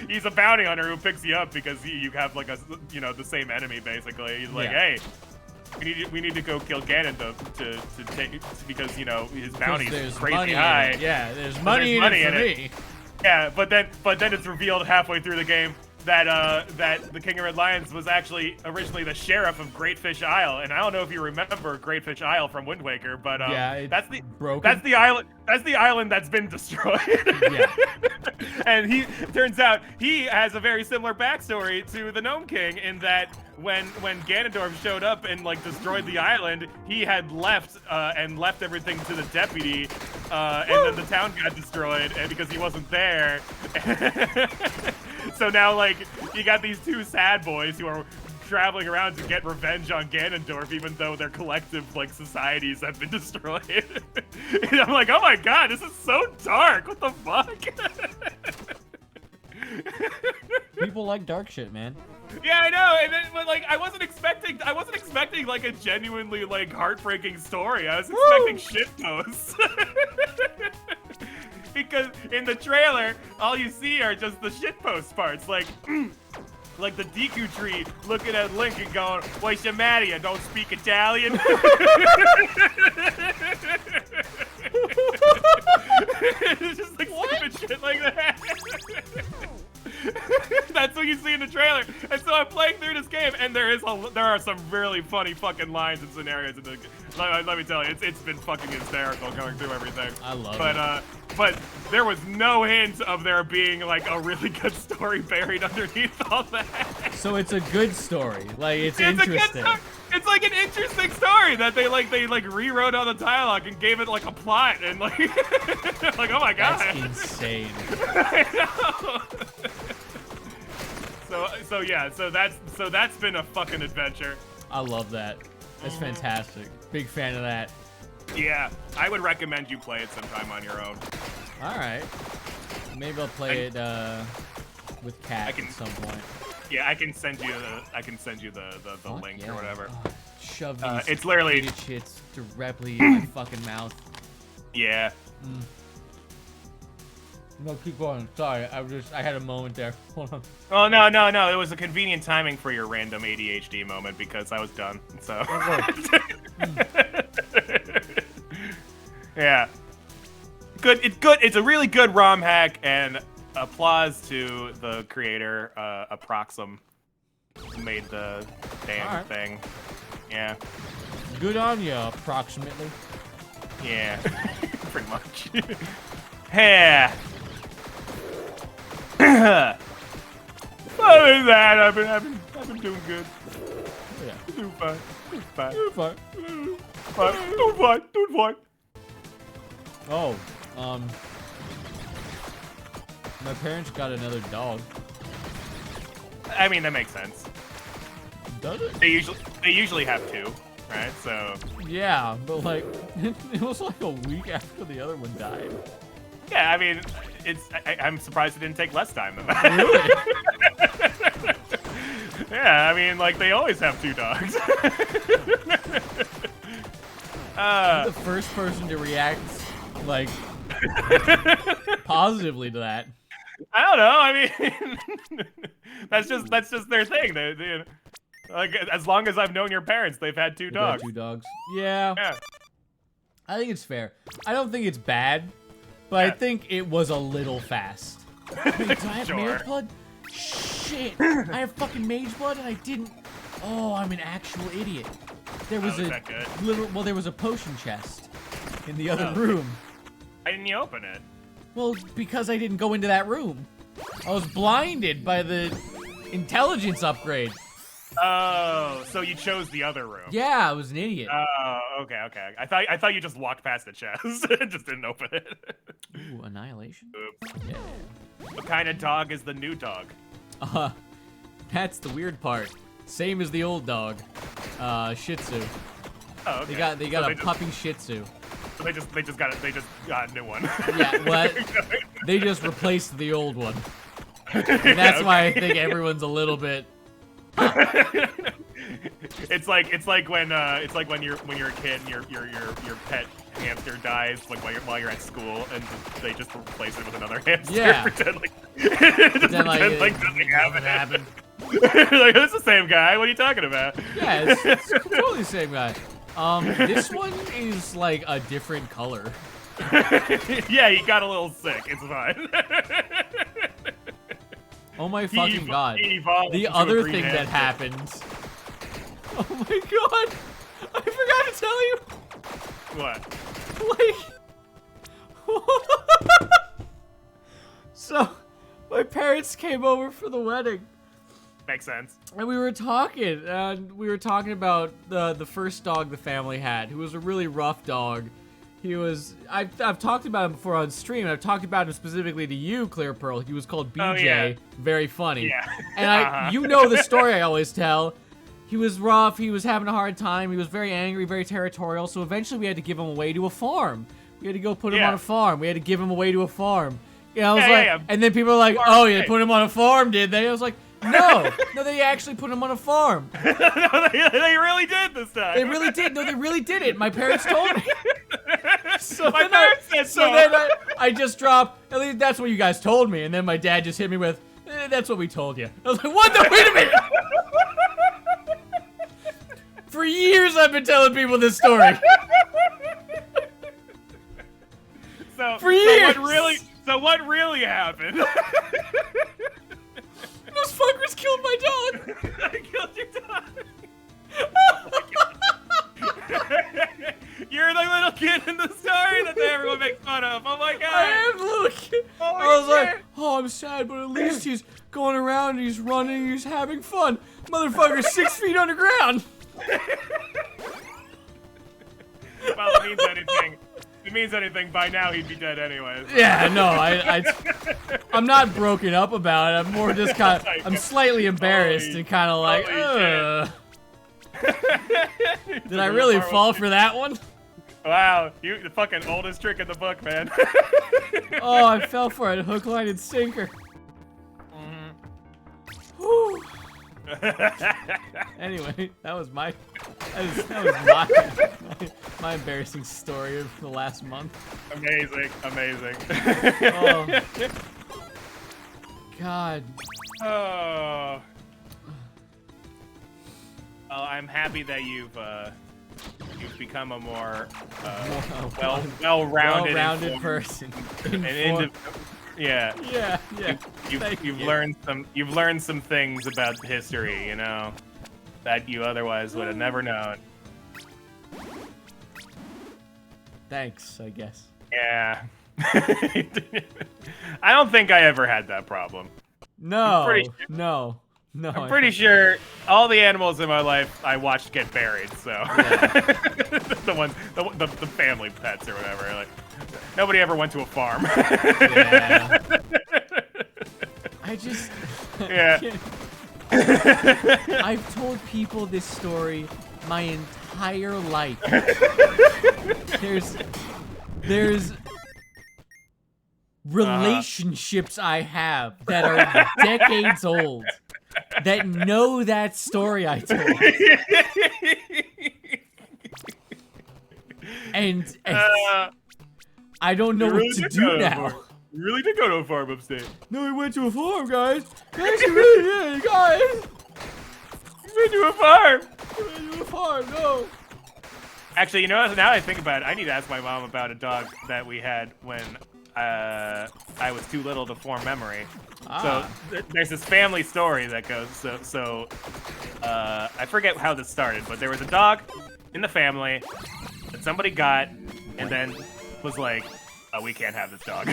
he's a bounty hunter who picks you up because you have like a the same enemy basically. He's like, hey, we need to go kill Ganon to take because his bounty's crazy high. Yeah, there's money in it for me. Yeah, but then it's revealed halfway through the game that the King of Red Lions was actually originally the sheriff of Great Fish Isle, and I don't know if you remember Great Fish Isle from Wind Waker, but that's the island that's been destroyed. Yeah. And turns out he has a very similar backstory to the Gnome King in that when Ganondorf showed up and like destroyed the island, he had left everything to the deputy, and then the town got destroyed and because he wasn't there. So now, like, you got these two sad boys who are traveling around to get revenge on Ganondorf, even though their collective, like, societies have been destroyed. And I'm like, oh my god, this is so dark. What the fuck? People like dark shit, man. Yeah, I know. And then, but like, I wasn't expecting like a genuinely like heartbreaking story. I was expecting shit posts. Because in the trailer, all you see are just the shitpost parts, like the Deku tree looking at Link and going, "What's the matter? You don't speak Italian?" It's just like stupid shit like that. That's what you see in the trailer. And so I'm playing through this game, and there are some really funny fucking lines and scenarios in the. Let me tell you, it's been fucking hysterical going through everything. I love it. But there was no hint of there being like a really good story buried underneath all that. So it's a good story. Like it's interesting. It's like an interesting story that they rewrote all the dialogue and gave it like a plot and like like oh my god. That's insane. I know. So that's been a fucking adventure. I love that. That's fantastic. Big fan of that. Yeah, I would recommend you play it sometime on your own. All right. Maybe I'll play it with Kat at some point. Yeah, I can send you the link or whatever. Oh, shove these it's literally shits directly in my fucking mouth. Yeah. No, keep going. Sorry, I had a moment there. Hold on. Oh no! It was a convenient timing for your random ADHD moment because I was done. So. Yeah. Good. It's good. It's a really good ROM hack, and applause to the creator, Approxim, who made the damn thing. Yeah. Good on you, approximately. Yeah. Pretty much. Yeah. Other than that, I've been doing good. Yeah. Doing fine. Doing fine. Doing fine. Oh, my parents got another dog. I mean, that makes sense. Does it? They usually have two, right? So. Yeah, but like, it was like a week after the other one died. Yeah, I mean, I'm surprised it didn't take less time than that. Really? Yeah, I mean, like, they always have two dogs. I'm the first person to react, like, positively to that. I don't know, I mean, that's just their thing. They like, as long as I've known your parents, they've had two dogs. Two dogs. Yeah. Yeah. I think it's fair. I don't think it's bad. But I think it was a little fast. Wait, do I have mage blood? Shit! I have fucking mage blood and I didn't. Oh, I'm an actual idiot. There was there was a potion chest in the other room. Why didn't you open it? Well, because I didn't go into that room. I was blinded by the intelligence upgrade. Oh, so you chose the other room? Yeah, I was an idiot. Oh, okay. I thought you just walked past the chest and just didn't open it. Ooh, annihilation. Oops. Yeah. What kind of dog is the new dog? That's the weird part. Same as the old dog, Shih Tzu. Oh, okay. They got a puppy Shih Tzu. So they just got a new one. Yeah, well, they just replaced the old one. And that's why I think everyone's a little bit. It's like when you're a kid and your pet hamster dies like while you're at school, and they just replace it with another hamster. Yeah. Pretend like Pretend like nothing happened. Like, it's the same guy. What are you talking about? Yeah, it's totally the same guy. This one is like a different color. Yeah, he got a little sick. It's fine. Oh my fucking god. The into a other green thing that hamster. happened. Oh my god. I forgot to tell you. What? Like. So, my parents came over for the wedding. Makes sense. And we were talking about the first dog the family had, who was a really rough dog. He was, I've talked about him before on stream. I've talked about him specifically to you, ClearPearl. He was called BJ. Oh, yeah. Very funny. Yeah. And you know the story I always tell. He was rough. He was having a hard time. He was very angry, very territorial. So eventually we had to give him away to a farm. We had to go put him on a farm. We had to give him away to a farm. You know, I was like, and then people were like, "Oh, you put him on a farm, did they?" I was like, "No, no, they actually put him on a farm." No, they really did this time. They really did. No, they really did it. My parents told me. So my parents said so. So then I just dropped, at least that's what you guys told me. And then my dad just hit me with, "That's what we told you." I was like, "What? No, wait a minute." For years I've been telling people this story. So, for years. So what really happened? Those fuckers killed my dog. I killed your dog. You're the little kid in the story that everyone makes fun of. Oh my god. I am the little kid. I was like, "Oh, I'm sad, but at least he's going around, he's running, he's having fun." Motherfucker's 6 feet underground. Well, it means anything. If it means anything, by now he'd be dead anyways. Yeah, no, I'm not broken up about it. I'm more just kind of, I'm slightly embarrassed and kind of like, did I really fall for that one? Wow, you the fucking oldest trick in the book, man. Oh, I fell for it, hook, line, and sinker. Whew. Anyway, that was my embarrassing story of the last month. Amazing, amazing. Oh. God. Oh. Well, I'm happy that you've become a more well-rounded person. Yeah. Yeah. You've learned some things about history, you know, that you otherwise would have never known. Thanks, I guess. Yeah. I don't think I ever had that problem. No. No. I'm pretty sure all the animals in my life I watched get buried, so yeah. the family pets or whatever. Like nobody ever went to a farm. Yeah. Yeah. I've told people this story my entire life. There's relationships I have that are decades old that know that story I told. And I don't know what to do now. You really did go to a farm upstate. No, we went to a farm, guys. Guys, you really did, guys. You went to a farm. We went to a farm, no. Actually, you know what? Now I think about it, I need to ask my mom about a dog that we had when I was too little to form memory. So there's this family story that goes. So I forget how this started, but there was a dog in the family that somebody got, and then was like, "Oh, we can't have this dog."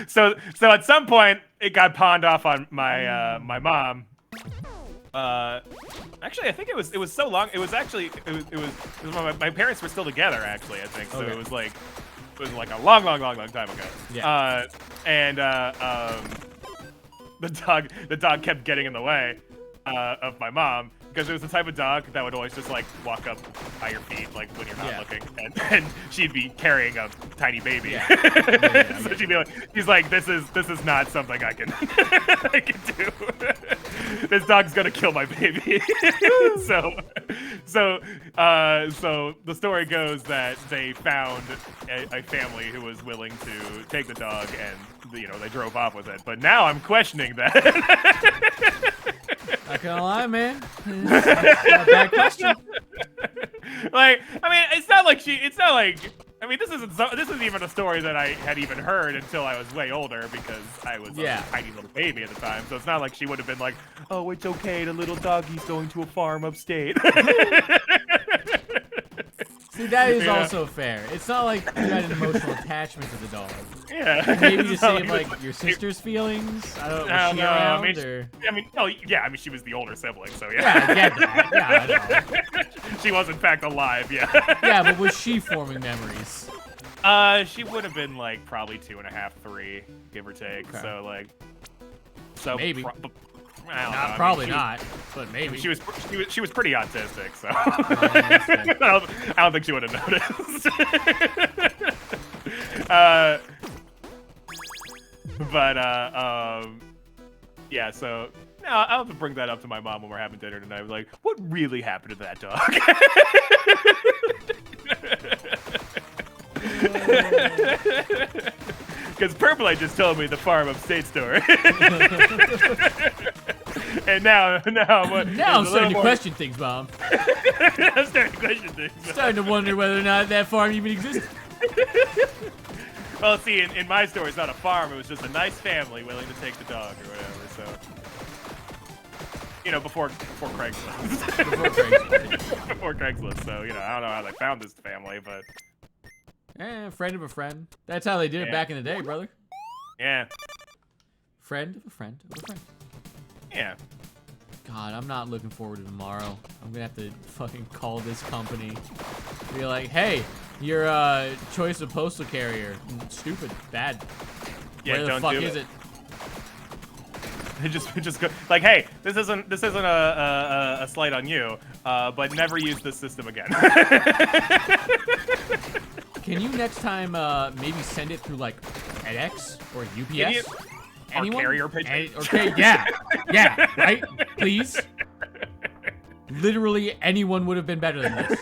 So at some point it got pawned off on my my mom. Actually, I think it was so long. It was my parents were still together. Actually, I think so. Okay. It was like a long time ago. Yeah. The dog kept getting in the way of my mom, because it was the type of dog that would always just like walk up by your feet like when you're not looking, and she'd be carrying a tiny baby. Yeah. So she'd be like, she's like, this is not something I can I can do. This dog's gonna kill my baby. so the story goes that they found a family who was willing to take the dog, and they drove off with it. But now I'm questioning that. Not gonna lie, man. It's not a bad question. Like, I mean, it's not like I mean, this isn't even a story that I had even heard until I was way older, because I was a tiny little baby at the time. So it's not like she would have been like, oh, it's okay, the little doggy's going to a farm upstate. See, that is also fair. It's not like you had an emotional attachment to the dog. Yeah. Maybe to save like your sister's feelings. I don't know. Was she around, or? I mean, she was the older sibling, so yeah. Yeah, I get that. Yeah, I know. She was in fact alive. Yeah. Yeah, but was she forming memories? She would have been like probably 2.5, 3, give or take. Okay. So maybe. I don't know. Probably not, but maybe. She was pretty autistic, so I don't think she would have noticed. Yeah. So I'll have to bring that up to my mom when we're having dinner tonight. I was like, what really happened to that dog? Because Purple just told me the farm upstate story. And now I'm starting to question things, Mom. I'm starting to question things. Starting to wonder whether or not that farm even existed. Well, see, in my story, it's not a farm. It was just a nice family willing to take the dog or whatever. So, before Craigslist. Before Craigslist. So, I don't know how they found this family, but. Friend of a friend. That's how they did it back in the day, brother. Yeah. Friend of a friend of a friend. Yeah. God, I'm not looking forward to tomorrow. I'm gonna have to fucking call this company. Be like, hey, your choice of postal carrier, stupid, bad. Yeah, where the fuck is it? Just go like, hey, this isn't a slight on you, but never use this system again. Can you next time maybe send it through like FedEx or UPS? Anyone? Or carrier pigeon. Okay, yeah, right? Please. Literally anyone would have been better than this.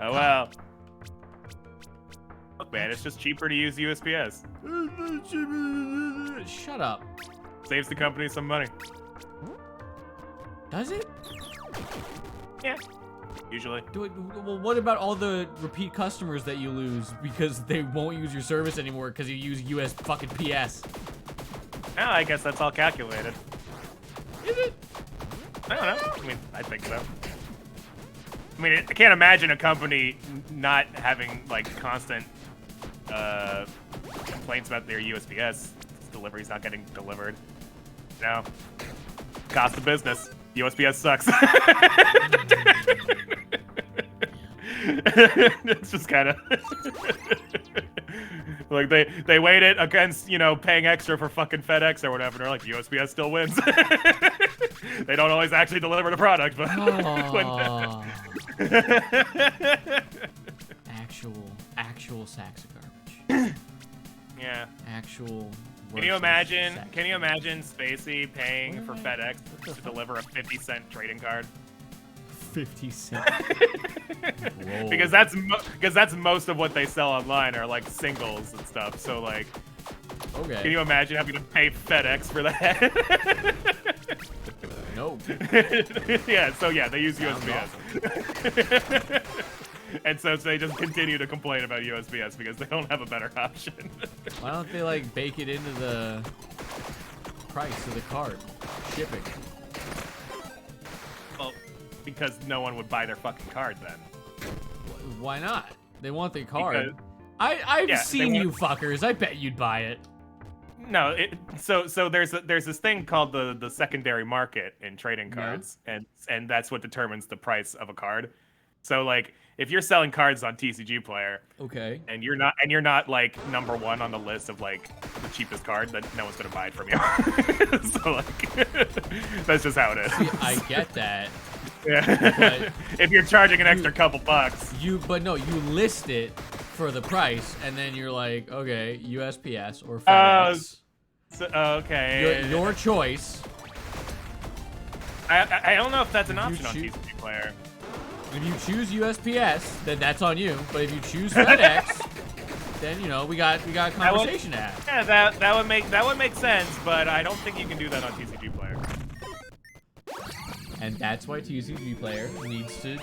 Oh well. Look, man, it's just cheaper to use USPS. Shut up. Saves the company some money. Does it? Yeah. Usually. Well, what about all the repeat customers that you lose because they won't use your service anymore because you use US fucking PS? Oh, I guess that's all calculated. Is it? I don't know. I mean, I think so. I mean, I can't imagine a company not having like constant complaints about their USPS deliveries not getting delivered. No. Cost of business. USPS sucks. It's just kind of like they weighed it against paying extra for fucking FedEx or whatever. They're like, USPS still wins. They don't always actually deliver the product, but actual sacks of garbage. Yeah. Actual. Can you imagine Spacey paying for FedEx to deliver a 50-cent trading card? 50 cents. Because that's most of what they sell online are like singles and stuff. So like, okay. Can you imagine having to pay FedEx for that? No. Yeah. So yeah, they use USPS. And so they just continue to complain about USPS because they don't have a better option. Why don't they like bake it into the price of the card? Shipping. Well, because no one would buy their fucking card then. Why not? They want their card. Because, I've seen you fuckers. I bet you'd buy it. No, so there's this thing called the secondary market in trading cards, and that's what determines the price of a card. So like, if you're selling cards on TCG Player, Okay. and you're not like #1 on the list of like the cheapest card, then no one's gonna buy it from you. So like, that's just how it is. See, I get that. Yeah. If you're charging an extra couple bucks, but no, you list it for the price, and then you're like, okay, USPS or FedEx. Okay. Your choice. I don't know if that's an option on TCG Player. If you choose USPS, then that's on you. But if you choose FedEx, then you know we got a conversation to have. Yeah, that would make sense, but I don't think you can do that on TCG Player. And that's why TCG Player needs to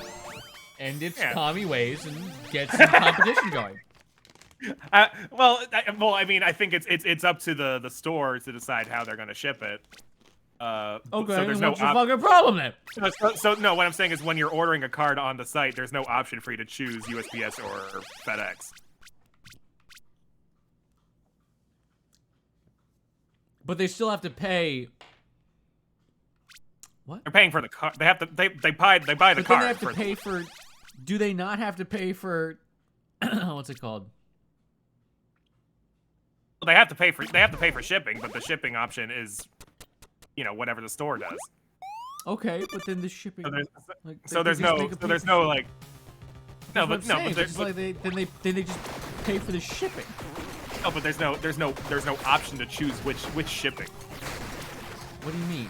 end its commie ways and get some competition going. Well, I mean, I think it's up to the store to decide how they're gonna ship it. Okay, so there's what's your fucking problem then? So no, what I'm saying is when you're ordering a card on the site, there's no option for you to choose USPS or FedEx. But they still have to pay. What? They're paying for the card. They have to. They buy the But card. then they have to pay for. Do they not have to pay for? What's it called? Well, they have to pay for shipping, but the shipping option is, you know, whatever the store does. Okay, but then the shipping. There's no like. No, but there's like then they just pay for the shipping. No, but there's no option to choose which shipping. What do you mean?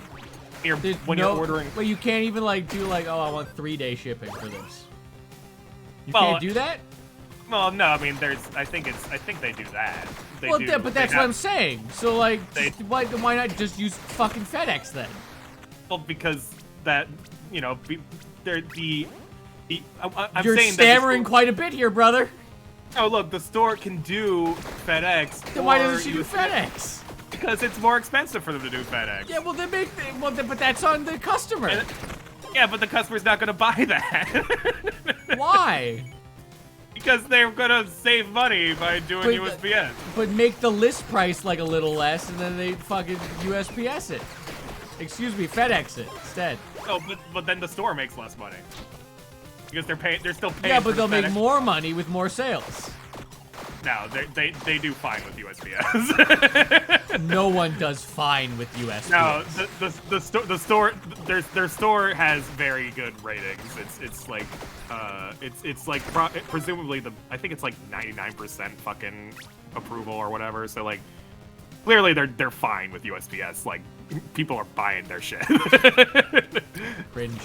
When you're ordering. But you can't even like do like, oh, I want 3-day shipping for this. You can't do that. Well, no, I mean, I think they do that. But that's what I'm saying. So like, why not just use fucking FedEx then? Well, because that, you know, You're stammering quite a bit here, brother. Oh, look, the store can do FedEx. Then why doesn't she do FedEx? Because it's more expensive for them to do FedEx. Yeah, well, but that's on the customer. Yeah, but the customer's not gonna buy that. Why? Because they're gonna save money by doing USPS. But make the list price like a little less, and then they fucking USPS it. Excuse me, FedEx it instead. Oh, but then the store makes less money. Because they're still paying. Yeah, but they'll make more money with more sales. No, they do fine with USPS. No one does fine with USPS. No, the store their store has very good ratings. It's like presumably I think it's like 99% fucking approval or whatever. So like clearly they're fine with USPS. Like people are buying their shit. Cringe.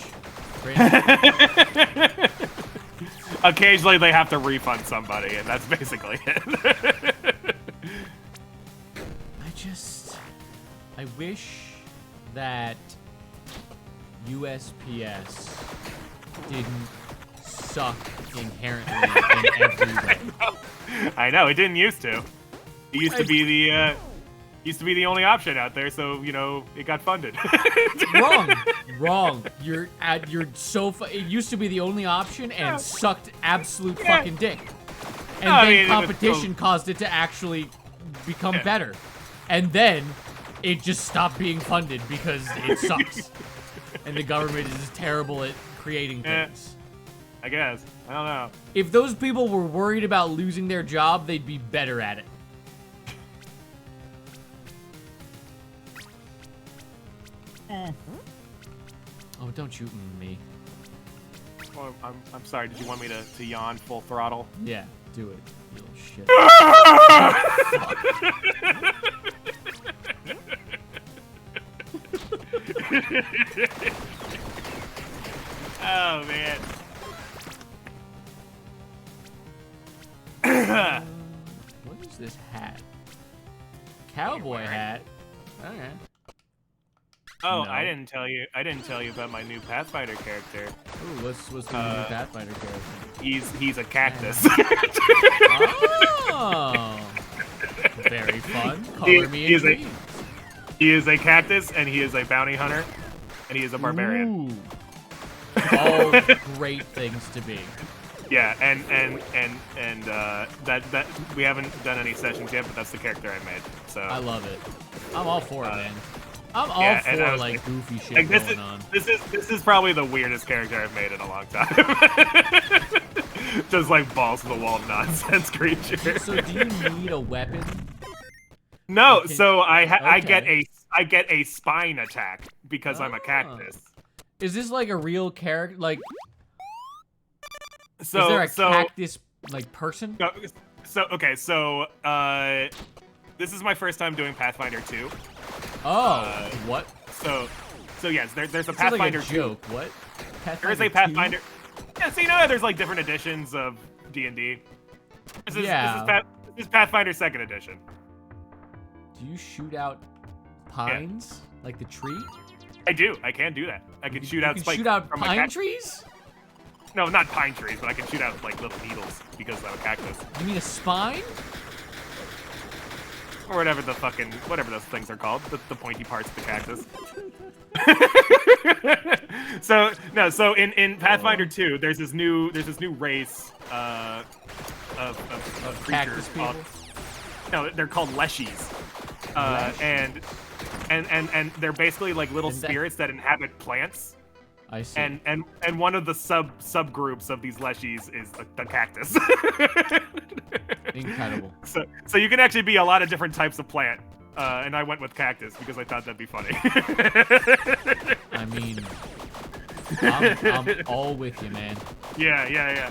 Occasionally they have to refund somebody, and that's basically it. I wish that USPS didn't suck inherently in every way. I know, it didn't used to. It used to be the only option out there, so you know it got funded. Wrong. You're so. It used to be the only option and sucked absolute fucking dick. And then competition caused it to actually become better, and then it just stopped being funded because it sucks, and the government is terrible at creating things. I guess. I don't know. If those people were worried about losing their job, they'd be better at it. Oh, don't shoot me. Well, I'm sorry. Did you want me to yawn full throttle? Yeah, do it, you little shit. Oh man. What is this hat? Cowboy hat. Okay. Oh, no. I didn't tell you about my new Pathfinder character. Ooh, what's the new Pathfinder character? He's a cactus. Oh, very fun. Color me intrigued. He is a cactus, and he is a bounty hunter, and he is a barbarian. Ooh. All great things to be. Yeah, and that we haven't done any sessions yet, but that's the character I made. So I love it. I'm all for it, man. I'm all Yeah, and I for was like goofy shit like, going on. This is probably the weirdest character I've made in a long time. Just like balls to the wall nonsense creature. So do you need a weapon? No, Okay. so I Okay. get a spine attack because I'm a Ah. cactus. Is this like a real character? Like, So is there a so cactus like person? no, so this is my first time doing Pathfinder 2. Oh, what? So yes, there's a Sounds Pathfinder like a 2. joke. What? There is a 2? Pathfinder. Yeah, so you know how there's like different editions of D&D. This is Pathfinder 2nd edition. Do you shoot out pines like the tree? I do. I can do that. I can shoot out spikes shoot out from my pine trees? No, not pine trees, but I can shoot out like little needles because I'm a cactus You mean a spine? or whatever those things are called, the pointy parts of the cactus. So in Pathfinder 2, there's this new race of creatures Cactus called. people? No, they're called leshies. And they're basically like little Isn't that- spirits that inhabit plants. I see. And one of the subgroups of these leshies is the cactus. Incredible. So you can actually be a lot of different types of plant. And I went with cactus because I thought that'd be funny. I mean, I'm all with you, man. Yeah.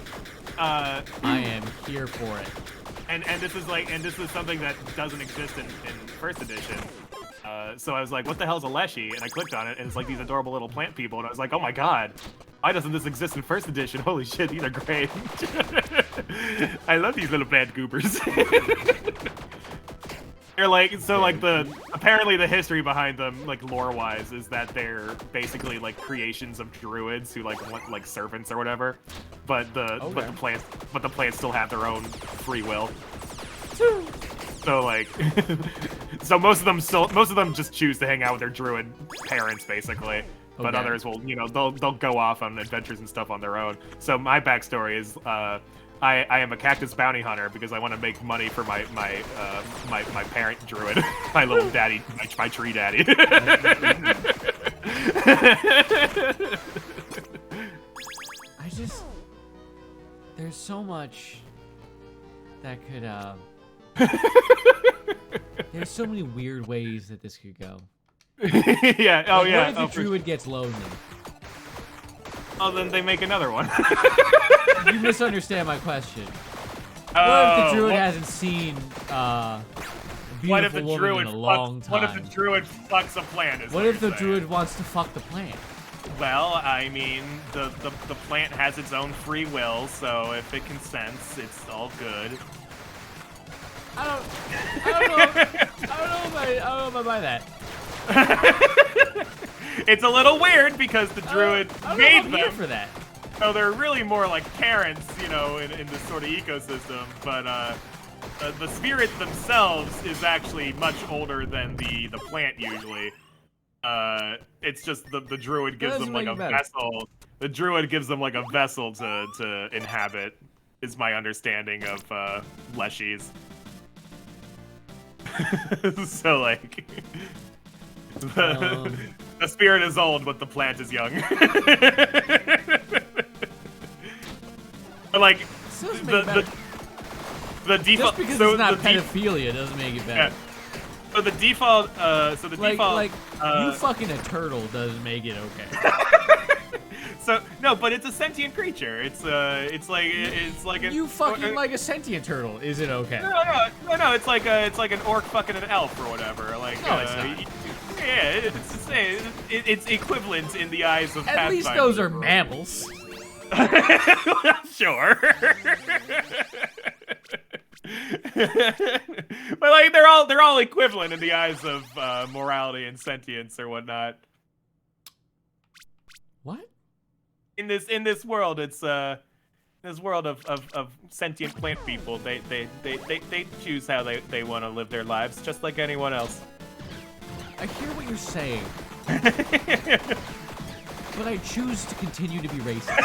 I am here for it. And this is something that doesn't exist in first edition. So I was like, what the hell's a leshy? And I clicked on it, and it's like these adorable little plant people. And I was like, oh my god, why doesn't this exist in first edition? Holy shit, these are great. I love these little plant goobers. They're like, apparently the history behind them, like lore-wise, is that they're basically like creations of druids who like want like servants or whatever. But the plants still have their own free will. So like, so most of them just choose to hang out with their druid parents basically. But Okay. others will, they'll go off on adventures and stuff on their own. So my backstory is, I am a cactus bounty hunter because I want to make money for my parent druid, my little daddy, my tree daddy. There's so much that could there's so many weird ways that this could go. Yeah. Oh Like, yeah. What if the druid gets lonely? Oh, then they make another one. You misunderstand my question. What if Oh, the druid hasn't seen a what if the beautiful woman druid in a long time? What if the druid fucks a plant? is What if the you're saying. druid wants to fuck the plant? Well, I mean, the plant has its own free will, so if it consents, it's all good. I don't know if I buy that. It's a little weird because the druid I don't know if made I'm here them. for that. So they're really more like parents, in this sort of ecosystem. But the spirit themselves is actually much older than the plant usually. It's just the druid gives doesn't them like make a it better. vessel. The druid gives them like a vessel to inhabit. Is my understanding of leshies. So like, the spirit is old, but the plant is young. But like This doesn't make it better. the default. Just because so it's not the pedophilia doesn't make it better. So the default. Like you fucking a turtle doesn't make it okay. So no, but it's a sentient creature. It's like an You fucking like a sentient turtle. Is it okay? No. It's like an orc fucking an elf or whatever. Like No, it's not. Yeah, it's equivalent in the eyes of. At least Pathfinder. those are mammals. Sure. But like they're all equivalent in the eyes of morality and sentience or whatnot. What? In this world, it's this world of sentient plant people. They choose how they want to live their lives, just like anyone else. I hear what you're saying, but I choose to continue to be racist.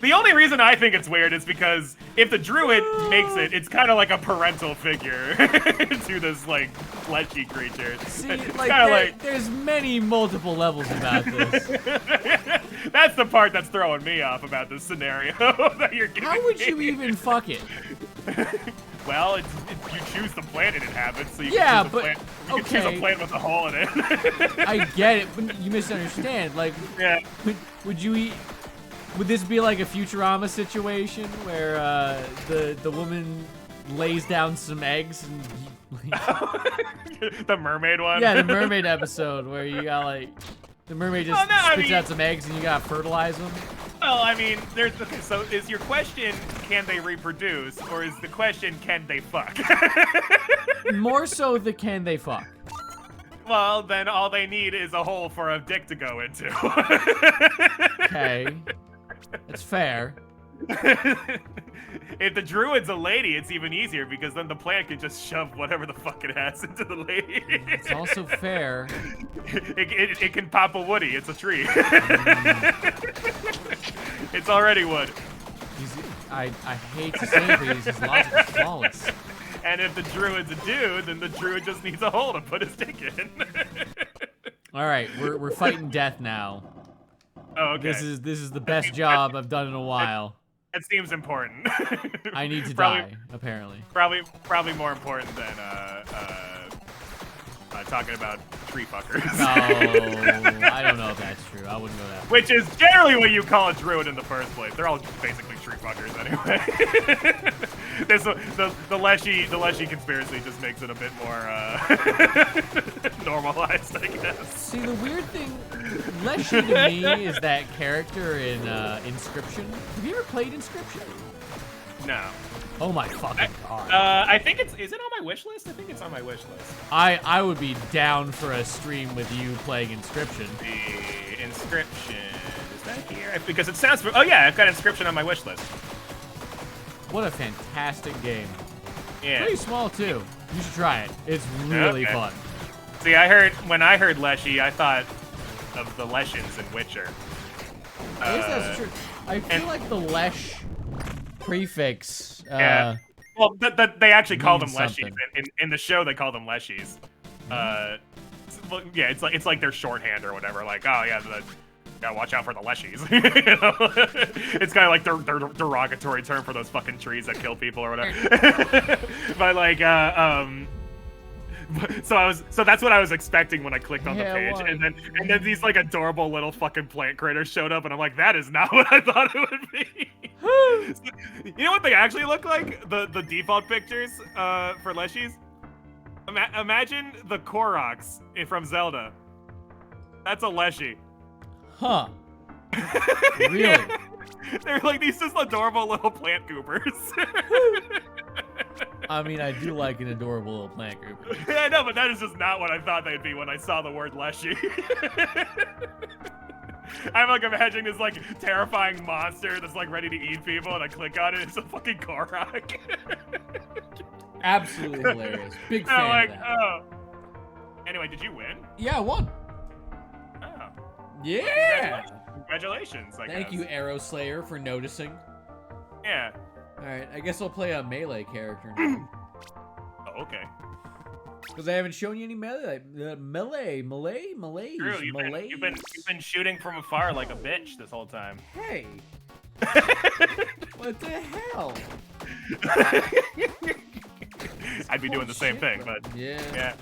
The only reason I think it's weird is because if the druid makes it, it's kind of like a parental figure to this like fleshy creature. See, It's like, kinda there's many multiple levels about this. that's the part that's throwing me off about this scenario that you're giving How would me. you even fuck it? Well, you choose the planet it inhabits, so you Yeah, can choose but a planet, you can choose okay. a planet with a hole in it. I get it, but you misunderstand. Like, Yeah. would you eat? Would this be like a Futurama situation where the woman lays down some eggs and The mermaid one? yeah, the mermaid episode where you got like the mermaid just spits out some eggs and you gotta fertilize them. Well, I mean, okay, so is your question, can they reproduce, or is the question, can they fuck? More so the can they fuck. Well, then all they need is a hole for a dick to go into. Okay, that's fair. If the druid's a lady, it's even easier because then the plant can just shove whatever the fuck it has into the lady. It's also fair. It can pop a woody. It's a tree. It's already wood. I hate to say it, but his logic is flawless. And if the druid's a dude, then the druid just needs a hole to put his dick in. All right, we're fighting death now. Oh, okay. This is the best job I've done in a while. That seems important. I need to Probably- die, apparently. Probably more important than talking about tree fuckers. No, I don't know if that's true. I wouldn't go that far. Which is generally what you call a druid in the first place. They're all basically tree fuckers anyway. The Leshy conspiracy just makes it a bit more normalized, I guess. See, the weird thing, Leshy to me is that character in Inscription. Have you ever played Inscription? No. Oh my fucking god. I think is it on my wish list? I think it's on my wish list. I would be down for a stream with you playing Inscription. The Inscription, is that here? Because it sounds, oh yeah, I've got Inscription on my wish list. What a fantastic game. Yeah. Pretty small too. You should try it. It's really Okay. fun. See, when I heard Leshy, I thought of the Leshens in Witcher. I guess that's true. I feel like the Lesh prefix. Yeah. Well, they actually call them means Leshies. something. In the show, they call them Leshies. Well, yeah, it's like their shorthand or whatever. Like, oh yeah, gotta watch out for the Leshies. You know? It's kind of like their derogatory term for those fucking trees that kill people or whatever. But like, so that's what I was expecting when I clicked on the page, and then these like adorable little fucking plant critters showed up, and I'm like, that is not what I thought it would be. You know what they actually look like? The default pictures for Leshies. Imagine the Koroks from Zelda. That's a Leshy. Huh. Really? They're like these just adorable little plant goobers. I mean, I do like an adorable little plant group. Yeah, I know, but that is just not what I thought they'd be when I saw the word Leshy. I'm like imagining this like terrifying monster that's like ready to eat people, and I click on it, it's a fucking Korok. Absolutely hilarious. Big fan I'm like, of that. oh. Anyway, did you win? Yeah, I won. Oh. Yeah. Congratulations, I Thank guess. you, Arrow Slayer, for noticing. Yeah. All right, I guess I'll play a melee character now. Oh, okay. Because I haven't shown you any melee. Melee. True, you've been shooting from afar like a bitch this whole time. Hey. What the hell? I'd be doing the same thing, but yeah.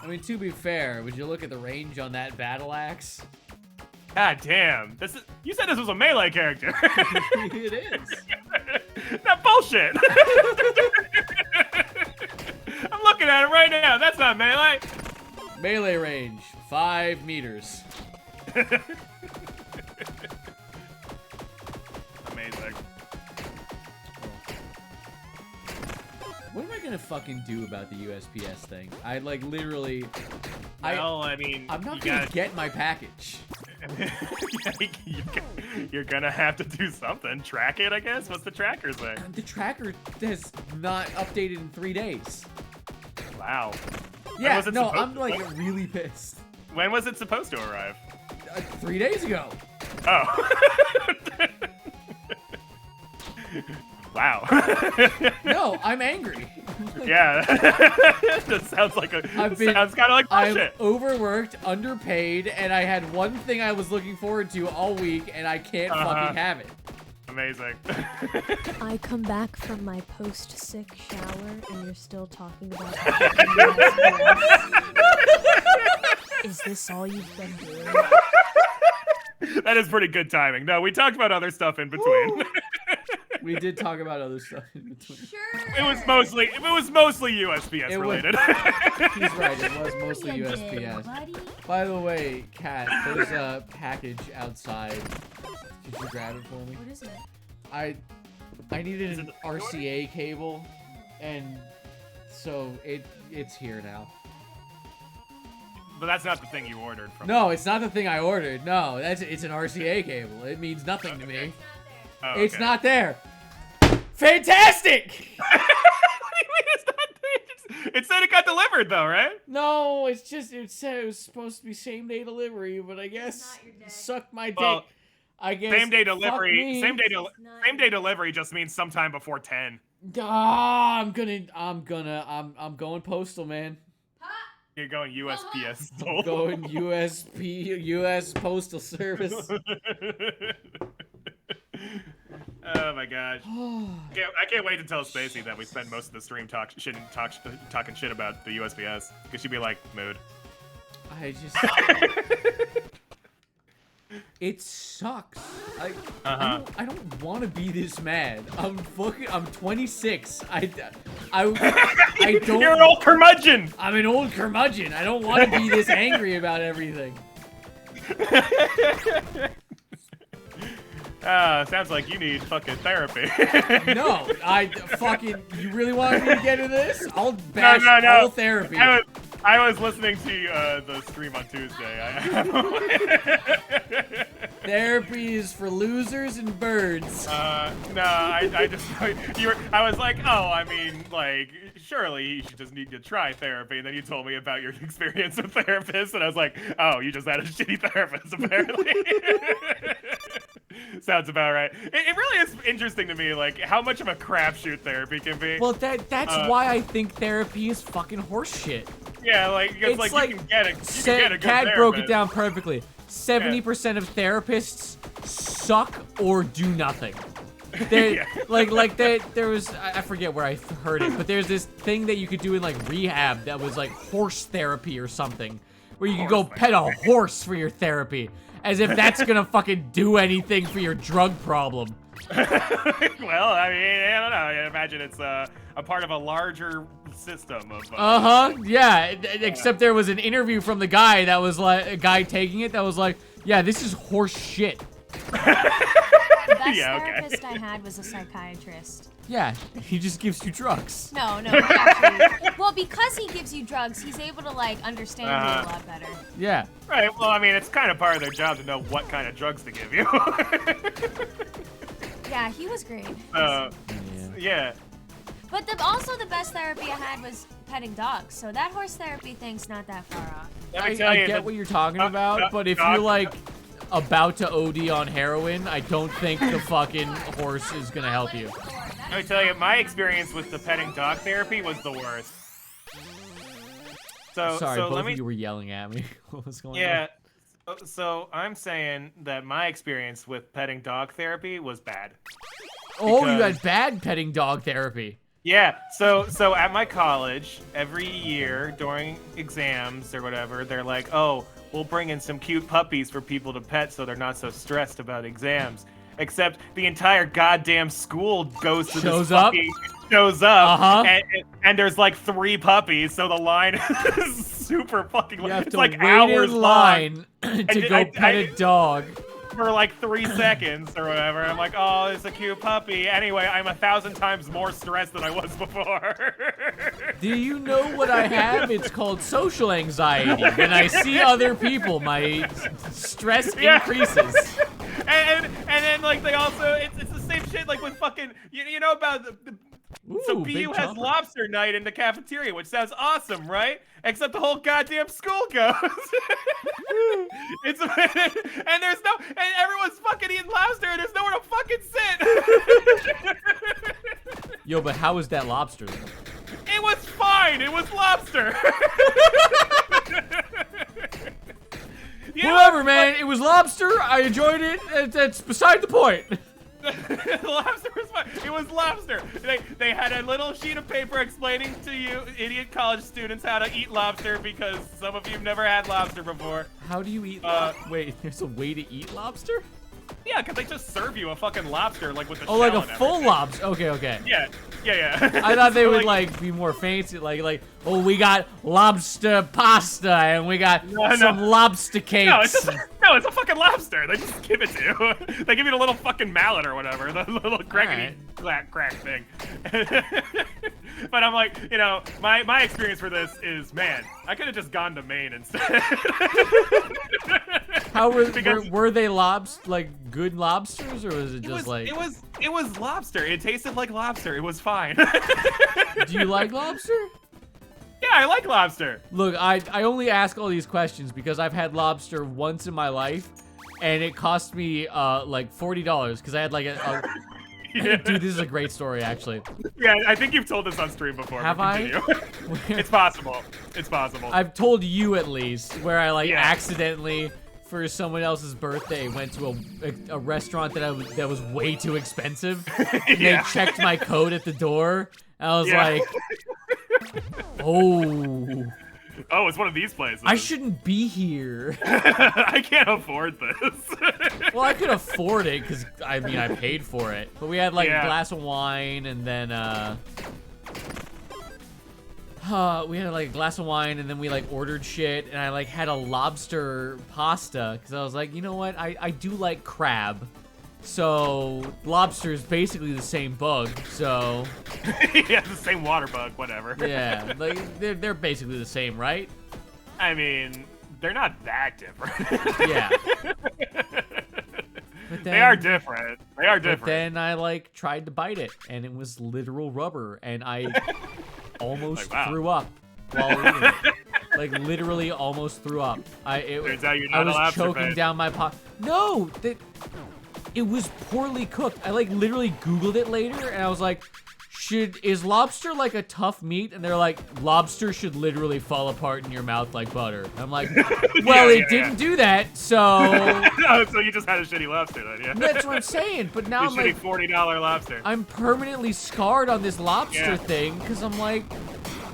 I mean, to be fair, would you look at the range on that battle axe? God damn. You said this was a melee character. It is. That bullshit. I'm looking at it right now. That's not melee. Melee range, 5 meters. Amazing. What am I gonna fucking do about the USPS thing? I like literally. Well, I mean, I'm not gonna get my package. You're gonna have to do something. Track it, I guess. What's the tracker say? The tracker has not updated in 3 days. Wow. Yeah, was it no, supposed I'm to? like really pissed. When was it supposed to arrive? 3 days ago. Oh. Wow. No, I'm angry. Yeah. That sounds like sounds kind of like I'm bullshit. overworked, underpaid, and I had one thing I was looking forward to all week, and I can't fucking have it. Amazing. I come back from my post-sick shower, and you're still talking about USPS. Is this all you've been doing? That is pretty good timing. No, we talked about other stuff in between. We did talk about other stuff in between. Sure. It was mostly USPS related. He's right, it was mostly USPS. By the way, Kat, there's a package outside. Could you grab it for me? What is it? I needed an RCA cable, and so it's here now. But that's not the thing you ordered from. No, it's not the thing I ordered. No, it's an RCA cable. It means nothing to me. Oh, It's okay. not there. Fantastic! What do you mean it's not there? It said it got delivered though, right? No, it said it was supposed to be same day delivery, but I guess suck my dick. Well, I guess Same day fuck delivery. me. Same day delivery just means sometime before 10. Ah, I'm going postal, man. You're going USPS. I'm going US Postal Service. Oh my gosh. I can't wait to tell Spacey that we spend most of the stream talking shit about the USPS. Because she'd be like, mood. I just... It sucks. I don't want to be this mad. I'm 26. I don't... You're an old curmudgeon! I'm an old curmudgeon. I don't want to be this angry about everything. Sounds like you need fucking therapy. No, you really wanted me to get into this? I'll bash No. all therapy. I was listening to the stream on Tuesday. Therapy is for losers and birds. No, I just I was like, oh, I mean, like, surely you should just need to try therapy. And then you told me about your experience with therapists, and I was like, oh, you just had a shitty therapist, apparently. Sounds about right. It really is interesting to me, like, how much of a crapshoot therapy can be. Well, that's why I think therapy is fucking horseshit. Yeah, like, It's like like you can get a good Kat broke it therapist. down perfectly. 70% of therapists suck or do nothing. Yeah. There was, I forget where I heard it, but there's this thing that you could do in like rehab that was like horse therapy or something, where you could go pet a horse for your therapy, as if that's gonna fucking do anything for your drug problem. Well, I mean, I don't know. I imagine it's a part of a larger system of. Yeah. Except there was an interview from the guy that was like a guy taking it that was like, yeah, this is horse shit. The best Yeah, okay. therapist I had was a psychiatrist. Yeah, he just gives you drugs. No, not actually. Well, because he gives you drugs, he's able to like understand you a lot better. Yeah. Right. Well, I mean, it's kind of part of their job to know what kind of drugs to give you. Yeah, he was great. Yeah. But also the best therapy I had was petting dogs. So that horse therapy thing's not that far off. Let me tell you, I get what you're talking about, but if dog- you're like about to OD on heroin, I don't think the fucking horse is gonna help you. Let me tell you, my experience with the petting dog therapy was the worst. So, Sorry, so both let me. of you were yelling at me. What was going on? Yeah. So I'm saying that my experience with petting dog therapy was bad. Oh, you because- had bad petting dog therapy. Yeah, so at my college, every year during exams or whatever, they're like, oh, we'll bring in some cute puppies for people to pet so they're not so stressed about exams. Except the entire goddamn school goes to Shows this up? shows up, Uh-huh. and there's like 3 puppies, so the line is super fucking long. You have It's to like wait hours in long line to go pet a dog. for like 3 seconds or whatever. I'm like, oh, it's a cute puppy. Anyway, I'm 1,000 times more stressed than I was before. Do you know what I have? It's called social anxiety. When I see other people, my stress increases. And then like they also it's the same shit like with fucking you know about So Ooh, big BU has chopper. lobster night in the cafeteria, which sounds awesome, right? Except the whole goddamn school goes. It's and there's no and everyone's fucking eating lobster and there's nowhere to fucking sit. Yo, but how was that lobster? Then? It was fine. It was lobster. You know, Whatever, man. It was lobster. I enjoyed it. That's beside the point. The lobster was fine. It was lobster. They had a little sheet of paper explaining to you idiot college students how to eat lobster because some of you've never had lobster before. How do you eat? Wait, there's a way to eat lobster? Yeah, because they just serve you a fucking lobster like with the Oh, like shell a and full everything. lobster. Okay. Yeah. I thought they So, would like be more fancy, like, oh, we got lobster pasta and we got some lobster cakes. No, it's a fucking lobster. They just give it to you. They give you the little fucking mallet or whatever, the little crackety crack thing. But I'm like, you know, my experience for this is, man, I could have just gone to Maine instead. How were they like good lobsters, or was it just like? It was lobster. It tasted like lobster. It was fine. Do you like lobster? Yeah, I like lobster. Look, I only ask all these questions because I've had lobster once in my life, and it cost me like $40 because I had like a Yeah. dude, this is a great story actually. Yeah, I think you've told this on stream before. Have but I? continue. It's possible. It's possible. I've told you at least where I like Yeah. accidentally for someone else's birthday went to a restaurant that was way too expensive. And Yeah. they checked my code at the door. And I was Yeah. like, oh, Oh, it's one of these places. I shouldn't be here. I can't afford this. Well, I could afford it because I mean I paid for it. But we had like Yeah. a glass of wine and then we had like a glass of wine and then we like ordered shit and I like had a lobster pasta because I was like, you know what? I do like crab. So lobster is basically the same bug. So Yeah, the same water bug, whatever. yeah, like they're basically the same, right? I mean, they're not that different. Yeah. But They are different. They are But different. then I like tried to bite it and it was literal rubber and I almost Like, wow. threw up while eating it. Like literally almost threw up. Turns out you're I not a was lobster choking fan. down my pot. No, it was poorly cooked. I like literally Googled it later and I was like, is lobster like a tough meat? And they're like, lobster should literally fall apart in your mouth like butter. I'm like, well, Yeah, it didn't do that, so Oh, so you just had a shitty lobster then, yeah? that's what I'm saying. But now A I'm shitty like, $40 lobster. I'm permanently scarred on this lobster Yeah. thing because I'm like,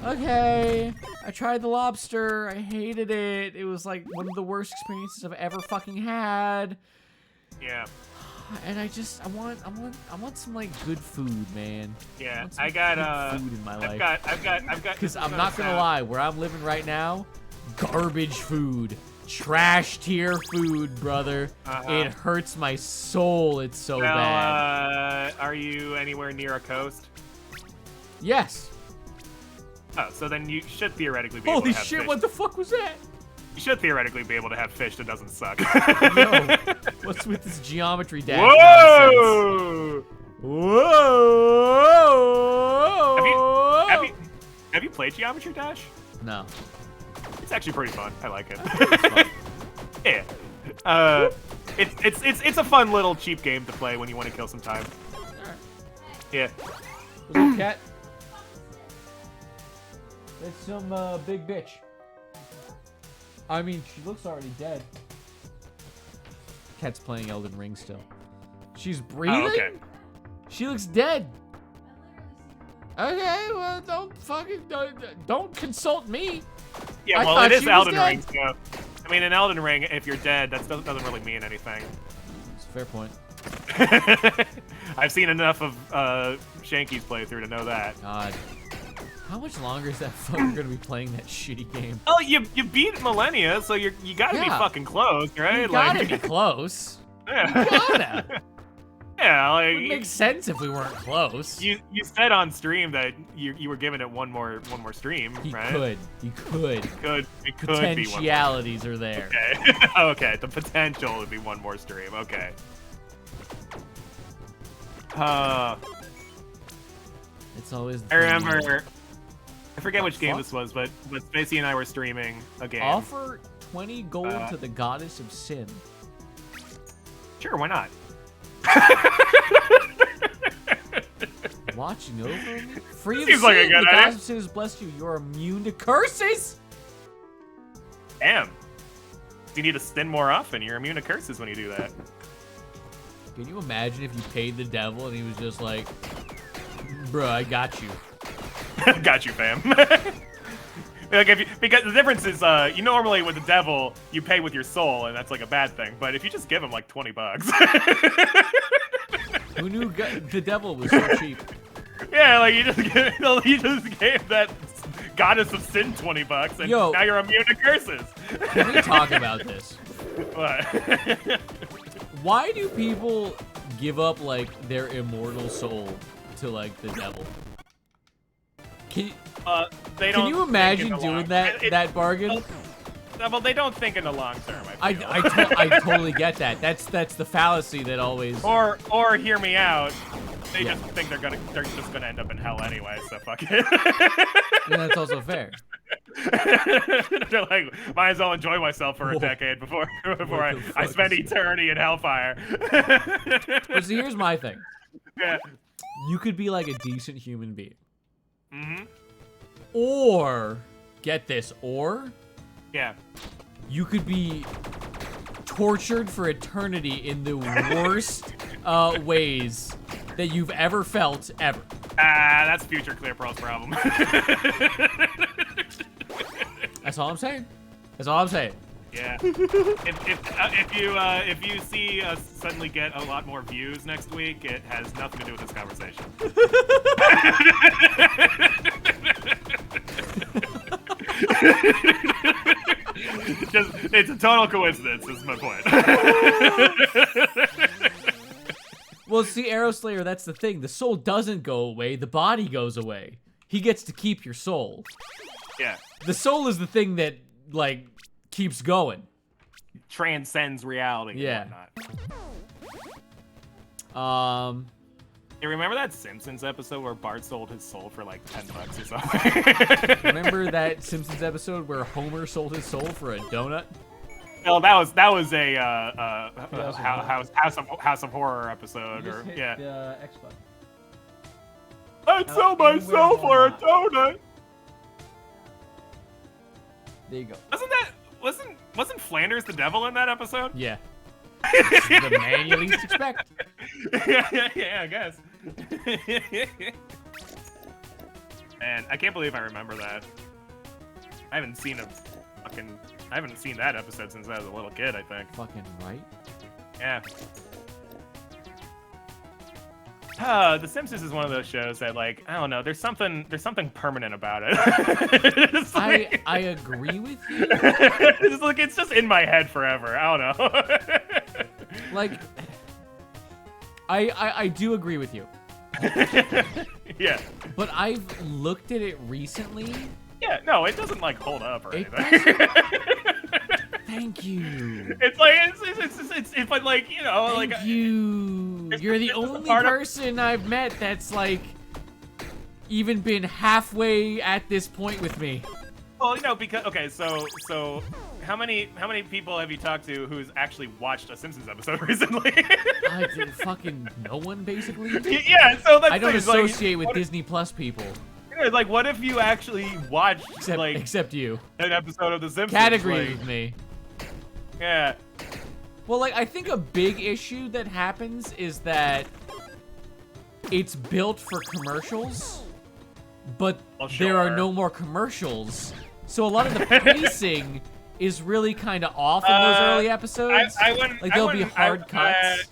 okay, I tried the lobster. I hated it. It was like one of the worst experiences I've ever fucking had. Yeah. And I want some like good food, man. Yeah, want some I got good food in my life. I've got Because I'm not gonna lie, where I'm living right now, garbage food, trash tier food, brother. It hurts my soul. It's so bad. Are you anywhere near a coast? Yes. Oh, so then you should theoretically be able Holy to have shit! fish. What the fuck was that? You should theoretically be able to have fish that doesn't suck. Yo, what's with this geometry dash nonsense? Whoa! Whoa! Have you played Geometry Dash? No. It's actually pretty fun. I like it. Fun. Yeah. It's a fun little cheap game to play when you want to kill some time. Yeah. Little cat. It's some big bitch. I mean, she looks already dead. Cat's playing Elden Ring still. She's breathing? Oh, okay. She looks dead. Okay, well, don't consult me. Yeah, I well, thought it is she was Elden dead. Ring, so... I mean, in Elden Ring, if you're dead, that doesn't really mean anything. It's a fair point. I've seen enough of Shanky's playthrough to know that. God. How much longer is that fucker gonna be playing that shitty game? Oh, you beat Millennia, so you gotta be Yeah. fucking close, right? You gotta be close. Yeah. You gotta. Yeah, It would make sense if we weren't close. You said on stream that you were giving it one more stream, He right? could. It could be one more. Potentialities are there. Okay. Okay, the potential would be one more stream. Okay. It's always. I remember. I forget which game fuck? this was, but Spacey and I were streaming a game. Offer 20 gold to the goddess of sin. Sure, why not? Watching over me? Free of Seems like a sin. good The idea. goddess of sin has blessed you. You're immune to curses. Damn. You need to sin more often. You're immune to curses when you do that. Can you imagine if you paid the devil and he was just like, bruh, I got you. Got you, fam. Like because the difference is, you normally with the devil you pay with your soul, and that's like a bad thing. But if you just give him like $20, Who knew the devil was so cheap? yeah, like you just gave that goddess of sin $20, and Yo. now you're immune to curses. Can we talk about this? What? Why do people give up like their immortal soul to like the devil? Can They don't. you think imagine in the doing long- that bargain? Well, they don't think in the long term. I totally get that. That's the fallacy that always. Or hear me out. They just think they're just gonna end up in hell anyway. So fuck it. Yeah, that's also fair. They're like, might as well enjoy myself for a decade before I spend eternity in hellfire. But see, here's my thing. Yeah. You could be like a decent human being. Mm-hmm. Or, get this, Yeah. you could be tortured for eternity in the worst ways that you've ever felt, ever. That's future ClearPearl's problem. That's all I'm saying. That's all I'm saying. Yeah. If you see us suddenly get a lot more views next week, it has nothing to do with this conversation. It's a total coincidence, is my point. Well, see, Aeroslayer, that's the thing. The soul doesn't go away. The body goes away. He gets to keep your soul. Yeah. The soul is the thing that, like, keeps going. Transcends reality Yeah. and whatnot. Um, You remember that Simpsons episode where Bart sold his soul for like $10 or something? remember that Simpsons episode where Homer sold his soul for a donut? No, that was a House of Horror episode, or yeah. the X button. I'd sell my soul for a donut. There you go. Wasn't Flanders the devil in that episode? Yeah. It's the man you least expect. yeah, I guess. Man, I can't believe I remember that. I haven't seen that episode since I was a little kid, I think. Fucking right. Yeah. The Simpsons is one of those shows that, like, I don't know, there's something permanent about it. It's like, I agree with you. it's just in my head forever. I don't know. Like, I do agree with you. Yeah. But I've looked at it recently. Yeah, no, it doesn't like hold up or It anything. Thank you. It's like it's but like, you know, Thank like you. You're the this is only part of- person I've met that's like even been halfway at this point with me. well, you know, because okay, so how many people have you talked to who's actually watched a Simpsons episode recently? I did fucking no one basically. Yeah, so that's I don't it's like, associate with what if- Disney Plus people Like, what if you actually watched except you. an episode of The Simpsons? Cat agrees like, with me. Yeah. Well, like, I think a big issue that happens is that it's built for commercials, but Well, there are sure. no more commercials. So a lot of the pacing is really kind of off in those early episodes. I wouldn't. Like, I there'll be wouldn't- hard cuts.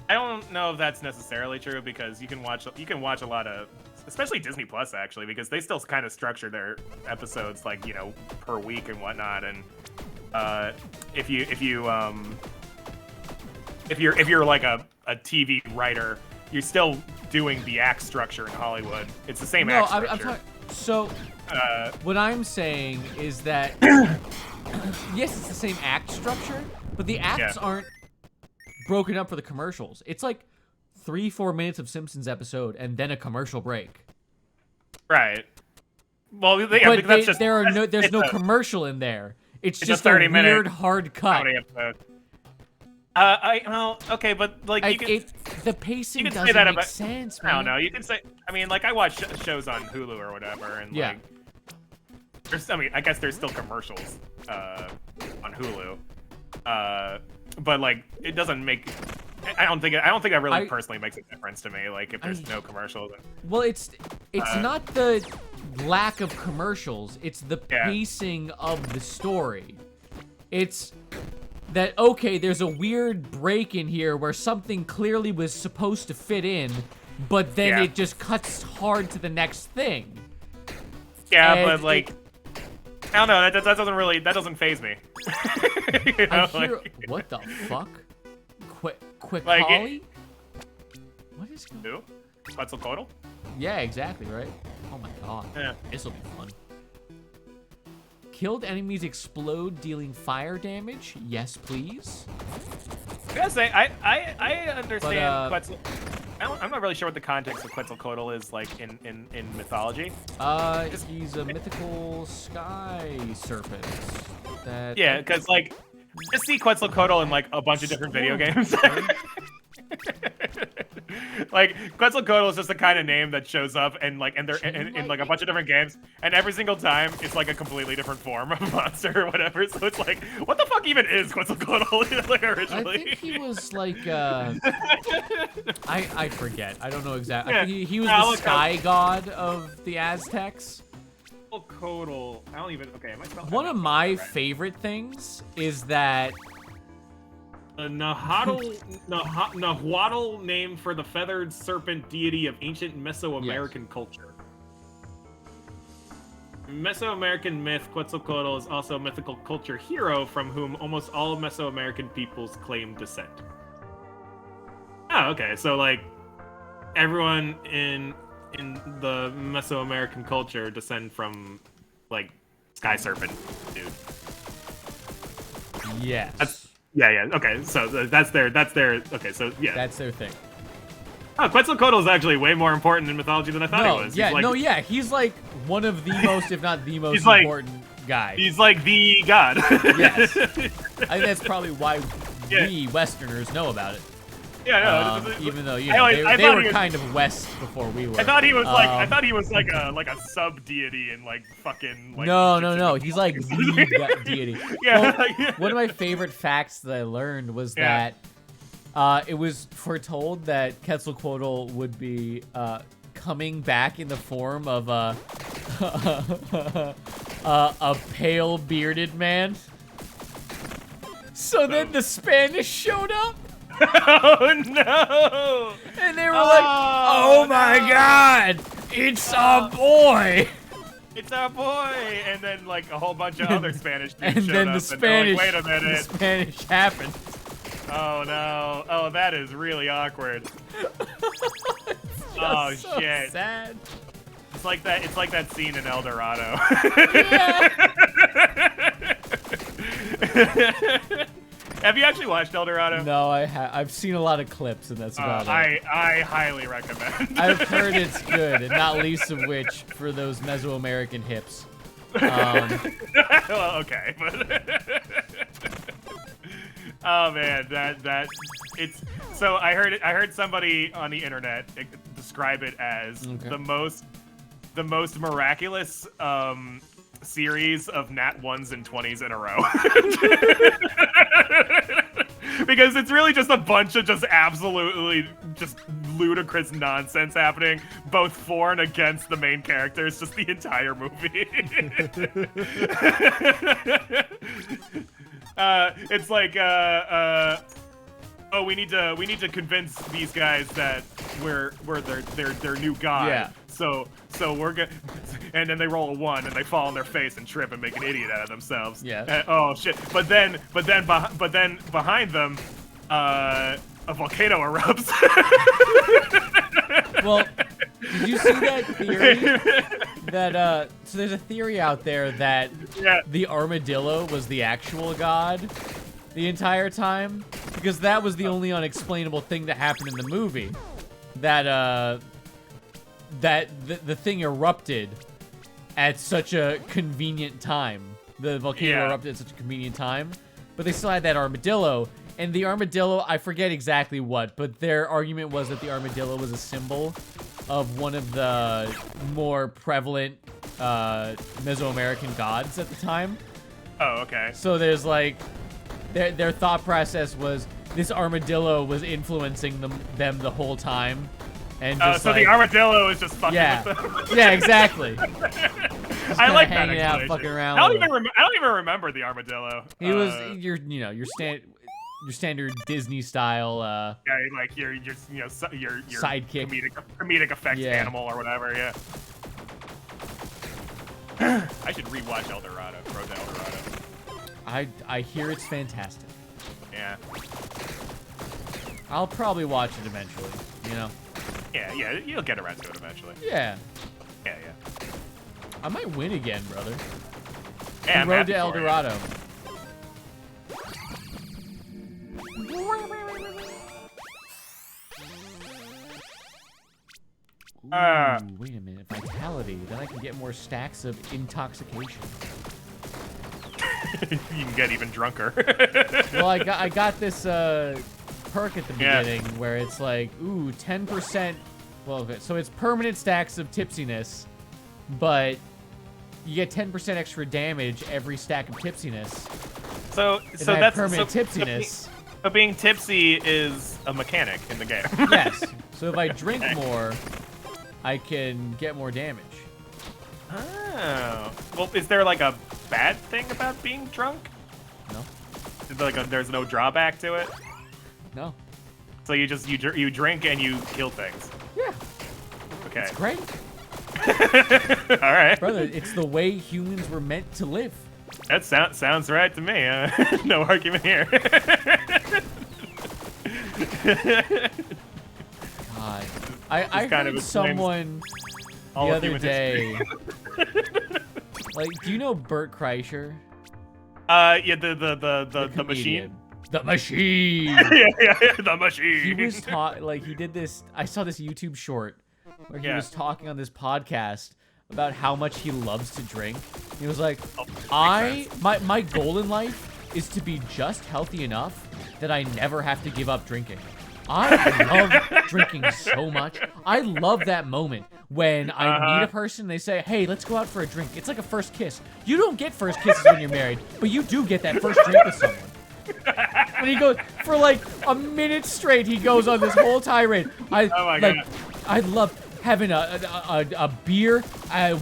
I don't know if that's necessarily true because you can watch a lot of, especially Disney Plus actually, because they still kind of structure their episodes like, you know, per week and whatnot. And if you're like a TV writer, you're still doing the act structure in Hollywood. It's the same act structure. I'm talking. So what I'm saying is that yes, it's the same act structure, but the acts aren't broken up for the commercials. It's like 3-4 minutes of Simpsons episode and then a commercial break. Right. Well, yeah, But that's just there's no a- commercial in there. It's it's just a a 30-minute weird hard cut. comedy episode. Well, okay, but like you can. The pacing You can say doesn't that make about- sense, I man. don't know. You can say. I mean, like I watch shows on Hulu or whatever, and Yeah. like, there's. I mean, I guess there's still commercials on Hulu, but like it doesn't make. I don't think that really personally makes a difference to me. Like if there's no commercials. Well, it's not the lack of commercials. It's the Yeah. pacing of the story. It's that, okay, there's a weird break in here where something clearly was supposed to fit in, but then Yeah. it just cuts hard to the next thing. Yeah, And but like, I don't know. That doesn't faze me. You know, I hear, like, what the fuck? Quick Like, Holly? What is going on? who? Quetzalcoatl? Yeah, exactly, right? Oh my god. Yeah. This'll be fun. Killed enemies explode, dealing fire damage? Yes, please. I gotta say, I understand But, I'm not really sure what the context of Quetzalcoatl is like in mythology. He's a mythical sky serpent. That Yeah, because like, just see Quetzalcoatl in like a bunch of different video games. Like Quetzalcoatl is just the kind of name that shows up and like they're in like a bunch of different games, and every single time it's like a completely different form of monster or whatever. So it's like, what the fuck even is Quetzalcoatl like originally? I think he was like I forget. I don't know exactly. Yeah. I think he was I'll the look sky god of the Aztecs. Quetzalcoatl. I don't even. Okay, am I spelling One that of my right? favorite things is that Nahuatl name for the feathered serpent deity of ancient Mesoamerican culture. Mesoamerican myth, Quetzalcoatl is also a mythical culture hero from whom almost all Mesoamerican peoples claim descent. Oh, okay. So like everyone in the Mesoamerican culture descend from like sky serpent dude. yes. Yeah. Okay, so that's their. Okay, so yeah. That's their thing. Oh, Quetzalcoatl is actually way more important in mythology than I thought he was. Yeah, he's like one of the most, if not the most like- important guy. He's like the god. Yes. I think that's probably why Yeah. we Westerners know about it. Yeah, no. Even though I they thought were he was- kind of West before we were. I thought he was like a sub deity in like fucking like. No. Egyptian He's like the deity. Yeah. Well, one of my favorite facts that I learned was Yeah. that it was foretold that Quetzalcoatl would be coming back in the form of a pale bearded man. So then the Spanish showed up. Oh no! And they were like, "Oh my God, it's our boy!" It's our boy! And then like a whole bunch of other Spanish dudes And showed then up, the and they're Spanish, like, wait a the minute! Spanish happened. Oh no! Oh, that is really awkward. Oh So shit! sad. It's like that. It's like that scene in El Dorado. Have you actually watched El Dorado? No, I've seen a lot of clips, and that's about it. I highly recommend. I've heard it's good, and not least of which for those Mesoamerican hips. Well, okay, but oh man, that it's so I heard somebody on the internet describe it as Okay. the most miraculous series of nat 1s and 20s in a row. Because it's really just a bunch of just absolutely just ludicrous nonsense happening, both for and against the main characters, just the entire movie. It's like, oh, we need to convince these guys that we're their new god. Yeah. So we're gonna, and then they roll a 1 and they fall on their face and trip and make an idiot out of themselves. Yeah. And, oh shit! But then behind them, a volcano erupts. Well, did you see that theory? That so there's a theory out there that Yeah. the armadillo was the actual god the entire time, because that was the only unexplainable thing that happened in the movie. That that the thing erupted at such a convenient time. The volcano erupted at such a convenient time, but they still had that armadillo. And the armadillo, I forget exactly what, but their argument was that the armadillo was a symbol of one of the more prevalent Mesoamerican gods at the time. Oh, okay. So there's like, their thought process was this armadillo was influencing them the whole time. And just so the armadillo is just fucking yeah, with them. yeah, exactly. I like that hanging out, explanation. fucking around. I don't even remember the armadillo. He was your standard Disney style. Yeah, like your sidekick, comedic effects animal or whatever. Yeah. I should rewatch Road to El Dorado. I hear it's fantastic. Yeah. I'll probably watch it eventually. You know. Yeah, you'll get around to it eventually. Yeah. Yeah. I might win again, brother. Yeah, Road to El Dorado. Ooh, wait a minute. Vitality. Then I can get more stacks of intoxication. You can get even drunker. Well, I got this perk at the beginning where it's like, ooh, 10%. Well, okay, so it's permanent stacks of tipsiness, but you get 10% extra damage every stack of tipsiness. So and that's permanent tipsiness. But being tipsy is a mechanic in the game. Yes. So if I drink more, I can get more damage. Oh. Well, is there like a bad thing about being drunk? No. Is there there's no drawback to it? No. So you just you drink and you kill things. Yeah. Okay. It's great. All right. Brother, it's the way humans were meant to live. That sounds right to me. No argument here. God. I heard someone the other day. Like, do you know Bert Kreischer? Yeah, the machine. The machine. yeah, the machine. He was he did this. I saw this YouTube short where he was talking on this podcast about how much he loves to drink. He was like, my goal in life is to be just healthy enough that I never have to give up drinking. I love drinking so much. I love that moment when I meet a person, they say, hey, let's go out for a drink. It's like a first kiss. You don't get first kisses when you're married, but you do get that first drink with someone. And he goes, for like a minute straight, he goes on this whole tirade. God. I love having a beer,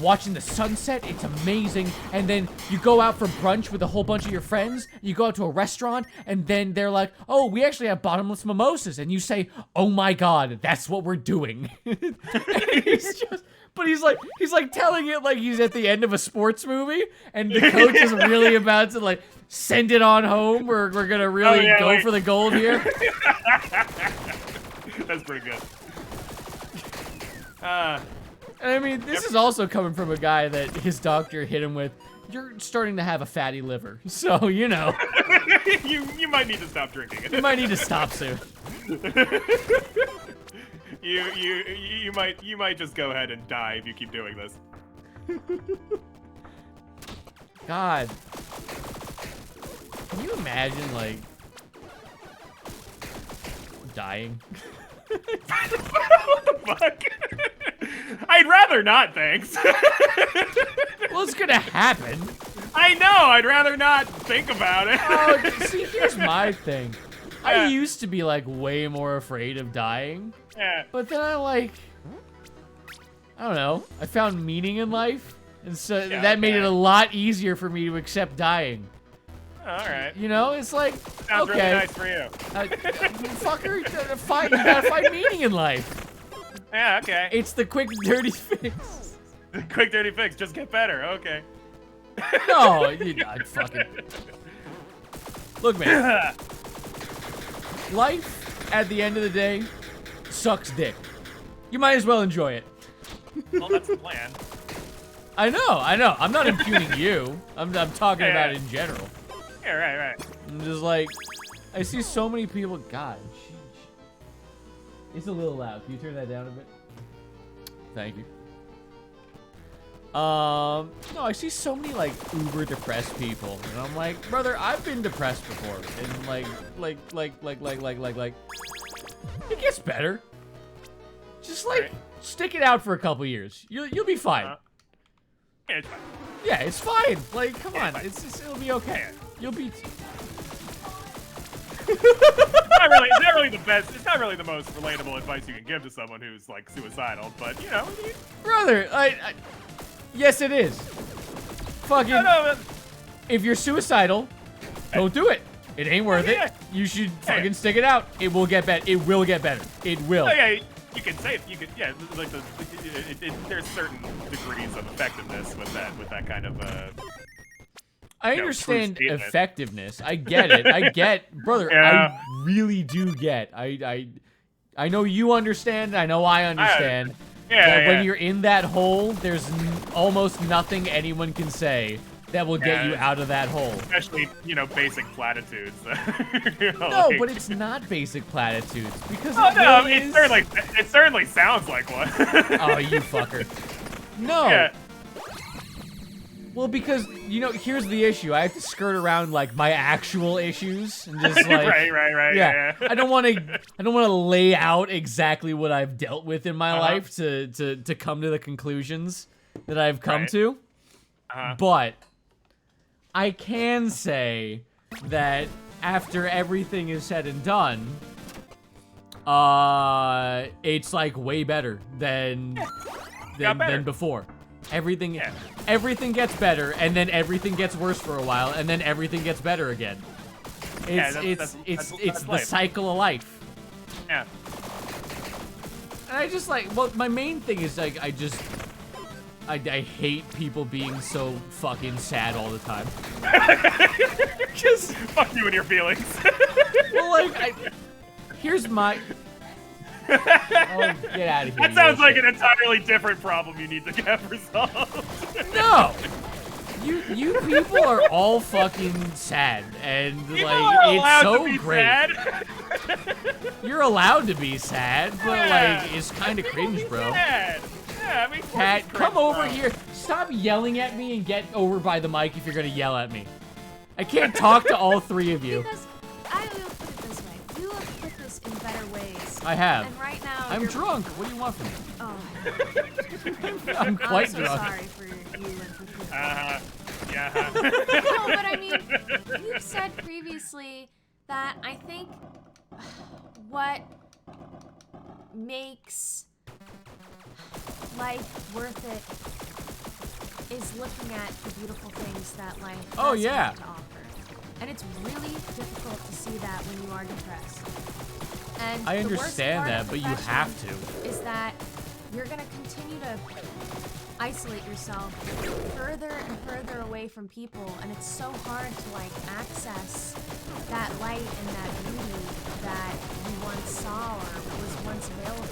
watching the sunset. It's amazing. And then you go out for brunch with a whole bunch of your friends. You go out to a restaurant, and then they're like, oh, we actually have bottomless mimosas. And you say, oh my God, that's what we're doing. But he's like telling it like he's at the end of a sports movie, and the coach is really about to like send it on home. We're gonna really go for the gold here. That's pretty good. I mean, this is also coming from a guy that his doctor hit him with, you're starting to have a fatty liver, so you know. you might need to stop drinking. You might need to stop soon. You might just go ahead and die if you keep doing this. God. Can you imagine, like, dying? What the fuck? I'd rather not, thanks. Well, it's gonna happen. I know, I'd rather not think about it. Oh, see, here's my thing. I used to be, like, way more afraid of dying. Yeah. But then I don't know, I found meaning in life. And so that made it a lot easier for me to accept dying. Alright. You know, it's like, sounds okay. really nice for you. Fucker, you gotta find meaning in life. Yeah, okay. It's the quick, dirty fix. Quick, dirty fix, just get better, okay. No, you not fucking... Look, man. Life, at the end of the day, sucks dick. You might as well enjoy it. Well, that's the plan. I know. I'm not impugning you. I'm talking about it in general. Yeah, right. I'm just like, I see so many people. God, sheesh. It's a little loud. Can you turn that down a bit? Thank you. No, I see so many like uber depressed people, and I'm like, brother, I've been depressed before, and like, it gets better. Just like stick it out for a couple years. You'll be fine. Yeah, it's fine. Yeah, it's fine. Like, come on, it'll be okay. You'll be. It's not really the best. It's not really the most relatable advice you can give to someone who's like suicidal, but you know. Brother, yes, it is. Fucking. No. If you're suicidal, don't do it. It ain't worth it. You should fucking stick it out. It will get better. It will get better. It will. Oh, yeah, you can say it. You could, yeah. Like there's certain degrees of effectiveness with that kind of. I understand effectiveness. I get it. Brother. Yeah. I really do get. I know you understand. I know I understand. That when you're in that hole, there's almost nothing anyone can say that will get you out of that hole. Especially, basic platitudes. No, but it's not basic platitudes because it certainly sounds like one. Oh, you fucker. No. Yeah. Well, because here's the issue. I have to skirt around like my actual issues and just like right. Yeah. I don't want to lay out exactly what I've dealt with in my life to come to the conclusions that I've come to. But I can say that after everything is said and done, it's like way better than before. Everything gets better, and then everything gets worse for a while, and then everything gets better again. It's the cycle of life. Yeah. And I just my main thing is like I hate people being so fucking sad all the time. Just fuck you and your feelings. Well, here's my. Oh, get out of here. That sounds like an entirely different problem you need to get resolved. No! You people are all fucking sad, and people it's so great. Sad. You're allowed to be sad, but it's kind of cringe, bro. Sad. Yeah, I mean, Pat, come over here. Stop yelling at me and get over by the mic if you're gonna yell at me. I can't talk to all three of you. Because I will put it this way: you have put this in better ways. I have. And right now, I'm drunk. What do you want from me? Oh. I'm quite so drunk. sorry for you and for people. Yeah. No, but I mean, you said previously that I think what makes life worth it is looking at the beautiful things that life has to offer. And it's really difficult to see that when you are depressed. And I understand that, but you have to. Is that you're gonna continue to isolate yourself further and further away from people, and it's so hard to access that light and that beauty that you once saw or was once available.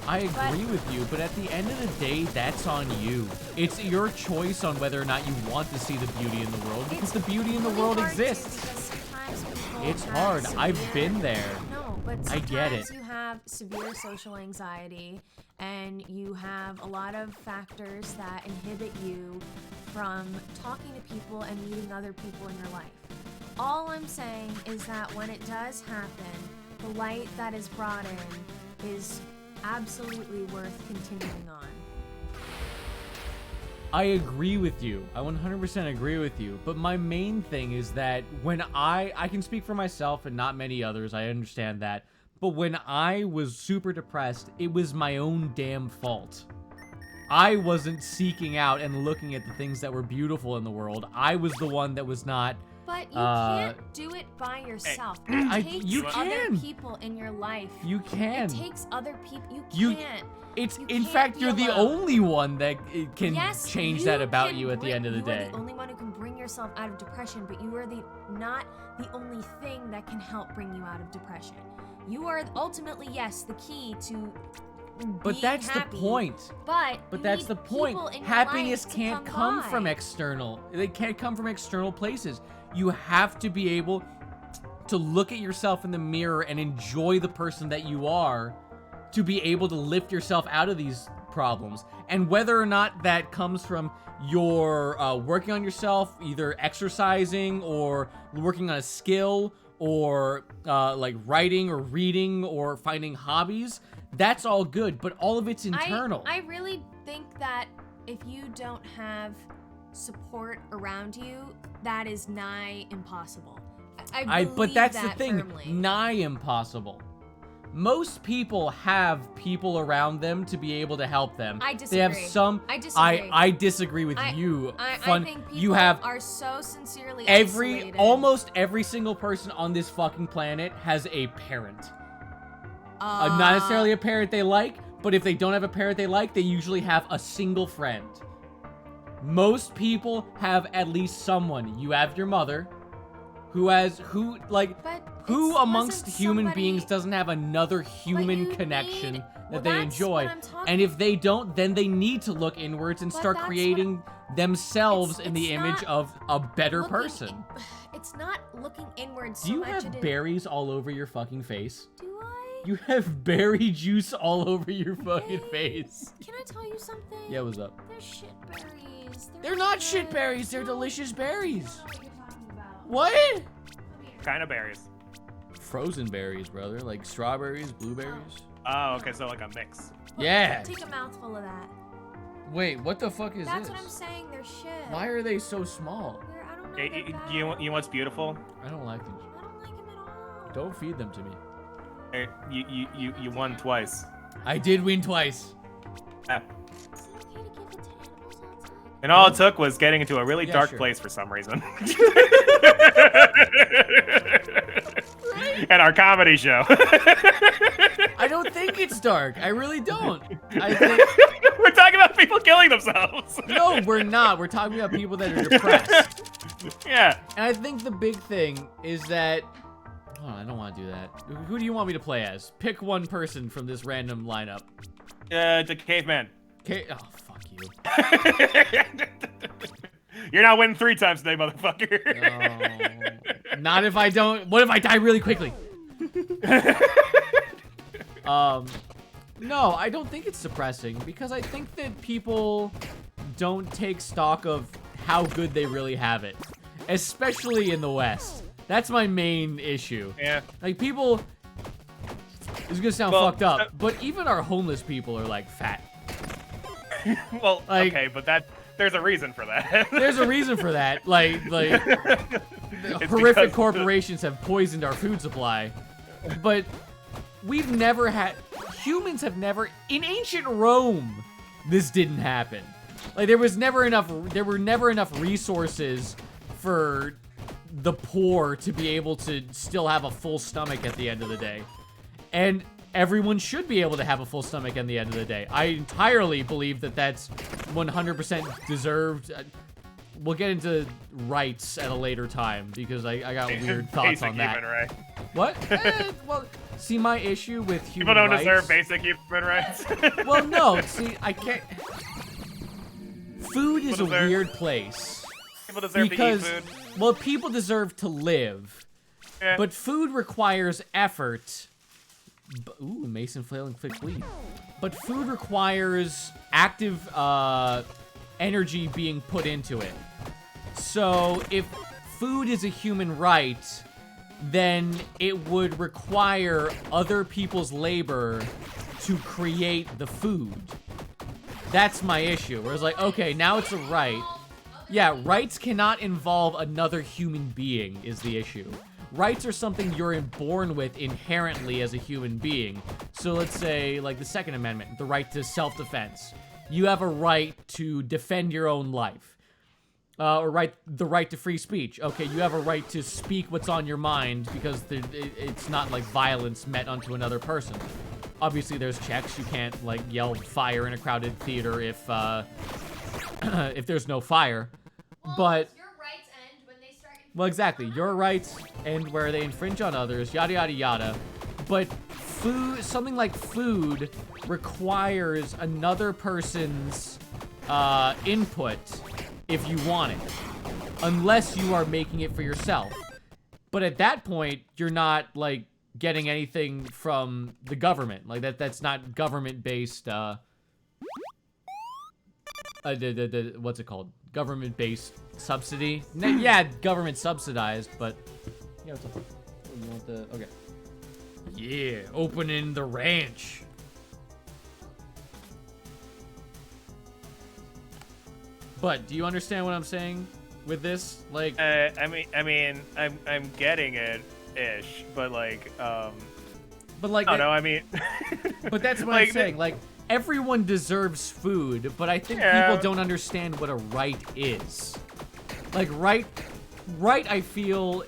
I agree with you, but at the end of the day, that's on you. It's your choice on whether or not you want to see the beauty in the world, because the beauty in the world exists. It's hard. I've been there. No, but I get it. sometimes you have severe social anxiety, and you have a lot of factors that inhibit you from talking to people and meeting other people in your life. All I'm saying is that when it does happen, the light that is brought in is absolutely worth continuing on. I agree with you. I 100% agree with you. But my main thing is that when I can speak for myself and not many others, I understand that. But when I was super depressed, it was my own damn fault. I wasn't seeking out and looking at the things that were beautiful in the world. I was the one that was not. But you can't do it by yourself. It takes other people in your life. You can. It takes other people. You can't. In fact, you're the only one that can change that about you at the end of the day. You are the only one who can bring yourself out of depression, but you are not the only thing that can help bring you out of depression. You are ultimately, yes, the key to But that's happy, the point. But that's the point. Happiness can't come from external. It can't come from external places. You have to be able to look at yourself in the mirror and enjoy the person that you are, to be able to lift yourself out of these problems. And whether or not that comes from your working on yourself, either exercising or working on a skill or like writing or reading or finding hobbies, that's all good, but all of it's internal. I really think that if you don't have support around you, that is nigh impossible. I believe but that's that the thing, firmly. nigh impossible. Most people have people around them to be able to help them. I They have disagree. some. I disagree. I disagree with you. I Fun. think people You have are so sincerely isolated. almost every single person on this fucking planet has a parent. Not necessarily a parent they like, but if they don't have a parent they like, they usually have a single friend. Most people have at least someone. You have your mother, who amongst human beings doesn't have another human connection that they enjoy? And if they don't, then they need to look inwards and start creating themselves in the image of a better person. It's not looking inwards so Do you much. have berries all over your fucking face? Do I? You have berry juice all over your fucking face. Can I tell you something? Yeah, what's up? They're shit berries. They're not good. shit berries, they're delicious berries. I don't know what you're talking about. What? Kind of berries. Frozen berries, brother. Like strawberries, blueberries. Oh, okay, so like a mix. Yeah. Take a mouthful of that. Wait, what the fuck is That's this? what I'm saying. They're shit. Why are they so small? I don't know. Hey, they're bad. you know what's beautiful? I don't like them. I don't like them at all. Don't feed them to me. Hey, you won twice. I did win twice. Yeah. Is it okay to give it to animals outside? And all it took was getting into a really Yeah, dark sure. place for some reason. And our comedy show. I don't think it's dark. I really don't. I think We're talking about people killing themselves. no, we're not. We're talking about people that are depressed. Yeah. And I think the big thing is that oh, I don't want to do that. Who do you want me to play as? Pick one person from this random lineup. The caveman. Okay. Oh, fuck you. You're not winning 3 times today, motherfucker. Oh, not if I don't. What if I die really quickly? No, I don't think it's depressing because I think that people don't take stock of how good they really have it, especially in the West. That's my main issue. Yeah. Like people, it's gonna sound Well, fucked up, but even our homeless people are like fat. Well, Like- okay, but there's a reason for that. There's a reason for that. Like It's horrific because corporations have poisoned our food supply, but we've never had. Humans have never. In ancient Rome, this didn't happen. Like there were never enough resources for the poor to be able to still have a full stomach at the end of the day. And everyone should be able to have a full stomach at the end of the day. I entirely believe that that's 100% deserved. We'll get into rights at a later time because I got weird thoughts Basic on that. human right. What? Well, see, my issue with human People don't rights... deserve basic human rights. Well, no, see, I can't... Food is a People deserve- weird place. People deserve Because, to eat food. well, people deserve to live. Yeah. But food requires effort. Ooh, Mason flailing quick bleed. But food requires active energy being put into it. So if food is a human right, then it would require other people's labor to create the food. That's my issue. Where it's like, okay, now it's a right. Yeah, rights cannot involve another human being is the issue. Rights are something you're born with inherently as a human being. So let's say, like the Second Amendment, the right to self-defense. You have a right to defend your own life. Or the right to free speech. Okay, you have a right to speak what's on your mind because it's not like violence met onto another person. Obviously, there's checks. You can't like yell fire in a crowded theater if there's no fire. But Your rights end when they start. well, exactly. Your rights end where they infringe on others. Yada yada yada. But food, something like food, requires another person's input if you want it, unless you are making it for yourself. But at that point, you're not like getting anything from the government. Like that's not government-based what's it called? Government-based subsidy. Yeah, government subsidized, but yeah, what's up? Oh, you want the okay? Yeah, opening the ranch. But do you understand what I'm saying with this? Like, I mean, I'm getting it, ish, but like, but like, I don't know. I mean, but that's what like, I'm saying. Like, everyone deserves food, but I think people don't understand what a right is. Like, right, I feel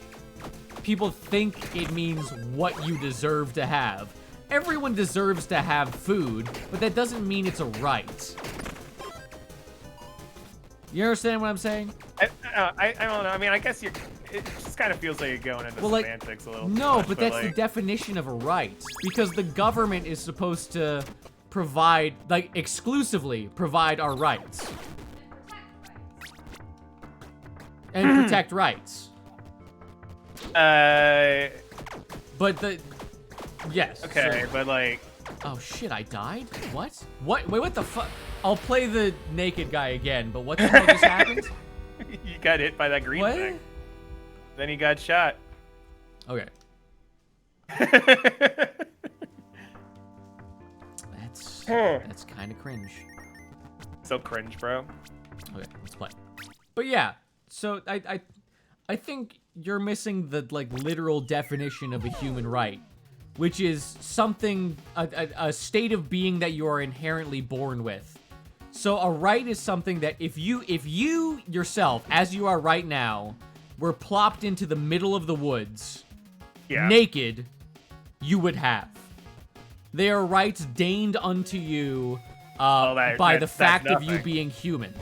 people think it means what you deserve to have. Everyone deserves to have food, but that doesn't mean it's a right. You understand what I'm saying? I don't know. I mean, I guess it just kind of feels like you're going into semantics a little. No, much, but that's the definition of a right. Because the government is supposed to provide, like, exclusively provide our rights. And protect rights. But yes. Okay, so, but like. Oh shit! I died. What? What? Wait, what the fuck? I'll play the naked guy again. But what the hell just happened? You got hit by that green What? thing. Then he got shot. Okay. That's kind of cringe. So cringe, bro. Okay, let's play. But yeah, so I think you're missing the like literal definition of a human right, which is something a state of being that you are inherently born with. So a right is something that if you yourself, as you are right now, were plopped into the middle of the woods, naked, you would have. They are rights deigned unto you by the fact of you being human.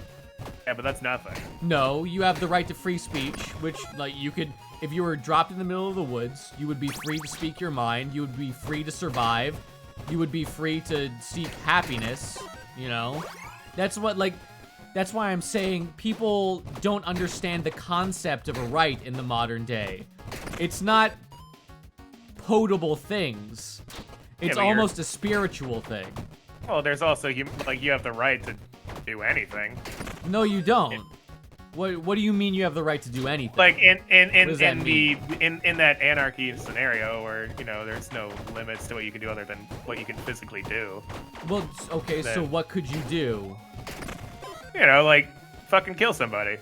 Yeah, but that's nothing. No, you have the right to free speech, which, like, you could, if you were dropped in the middle of the woods, you would be free to speak your mind, you would be free to survive, you would be free to seek happiness, you know? That's what, like, that's why I'm saying people don't understand the concept of a right in the modern day. It's not potable things. It's almost a spiritual thing. Well, there's also, you have the right to do anything. No, you don't. What do you mean you have the right to do anything? Like in that anarchy scenario where, you know, there's no limits to what you can do other than what you can physically do. Well, okay, then, so what could you do? You know, like fucking kill somebody.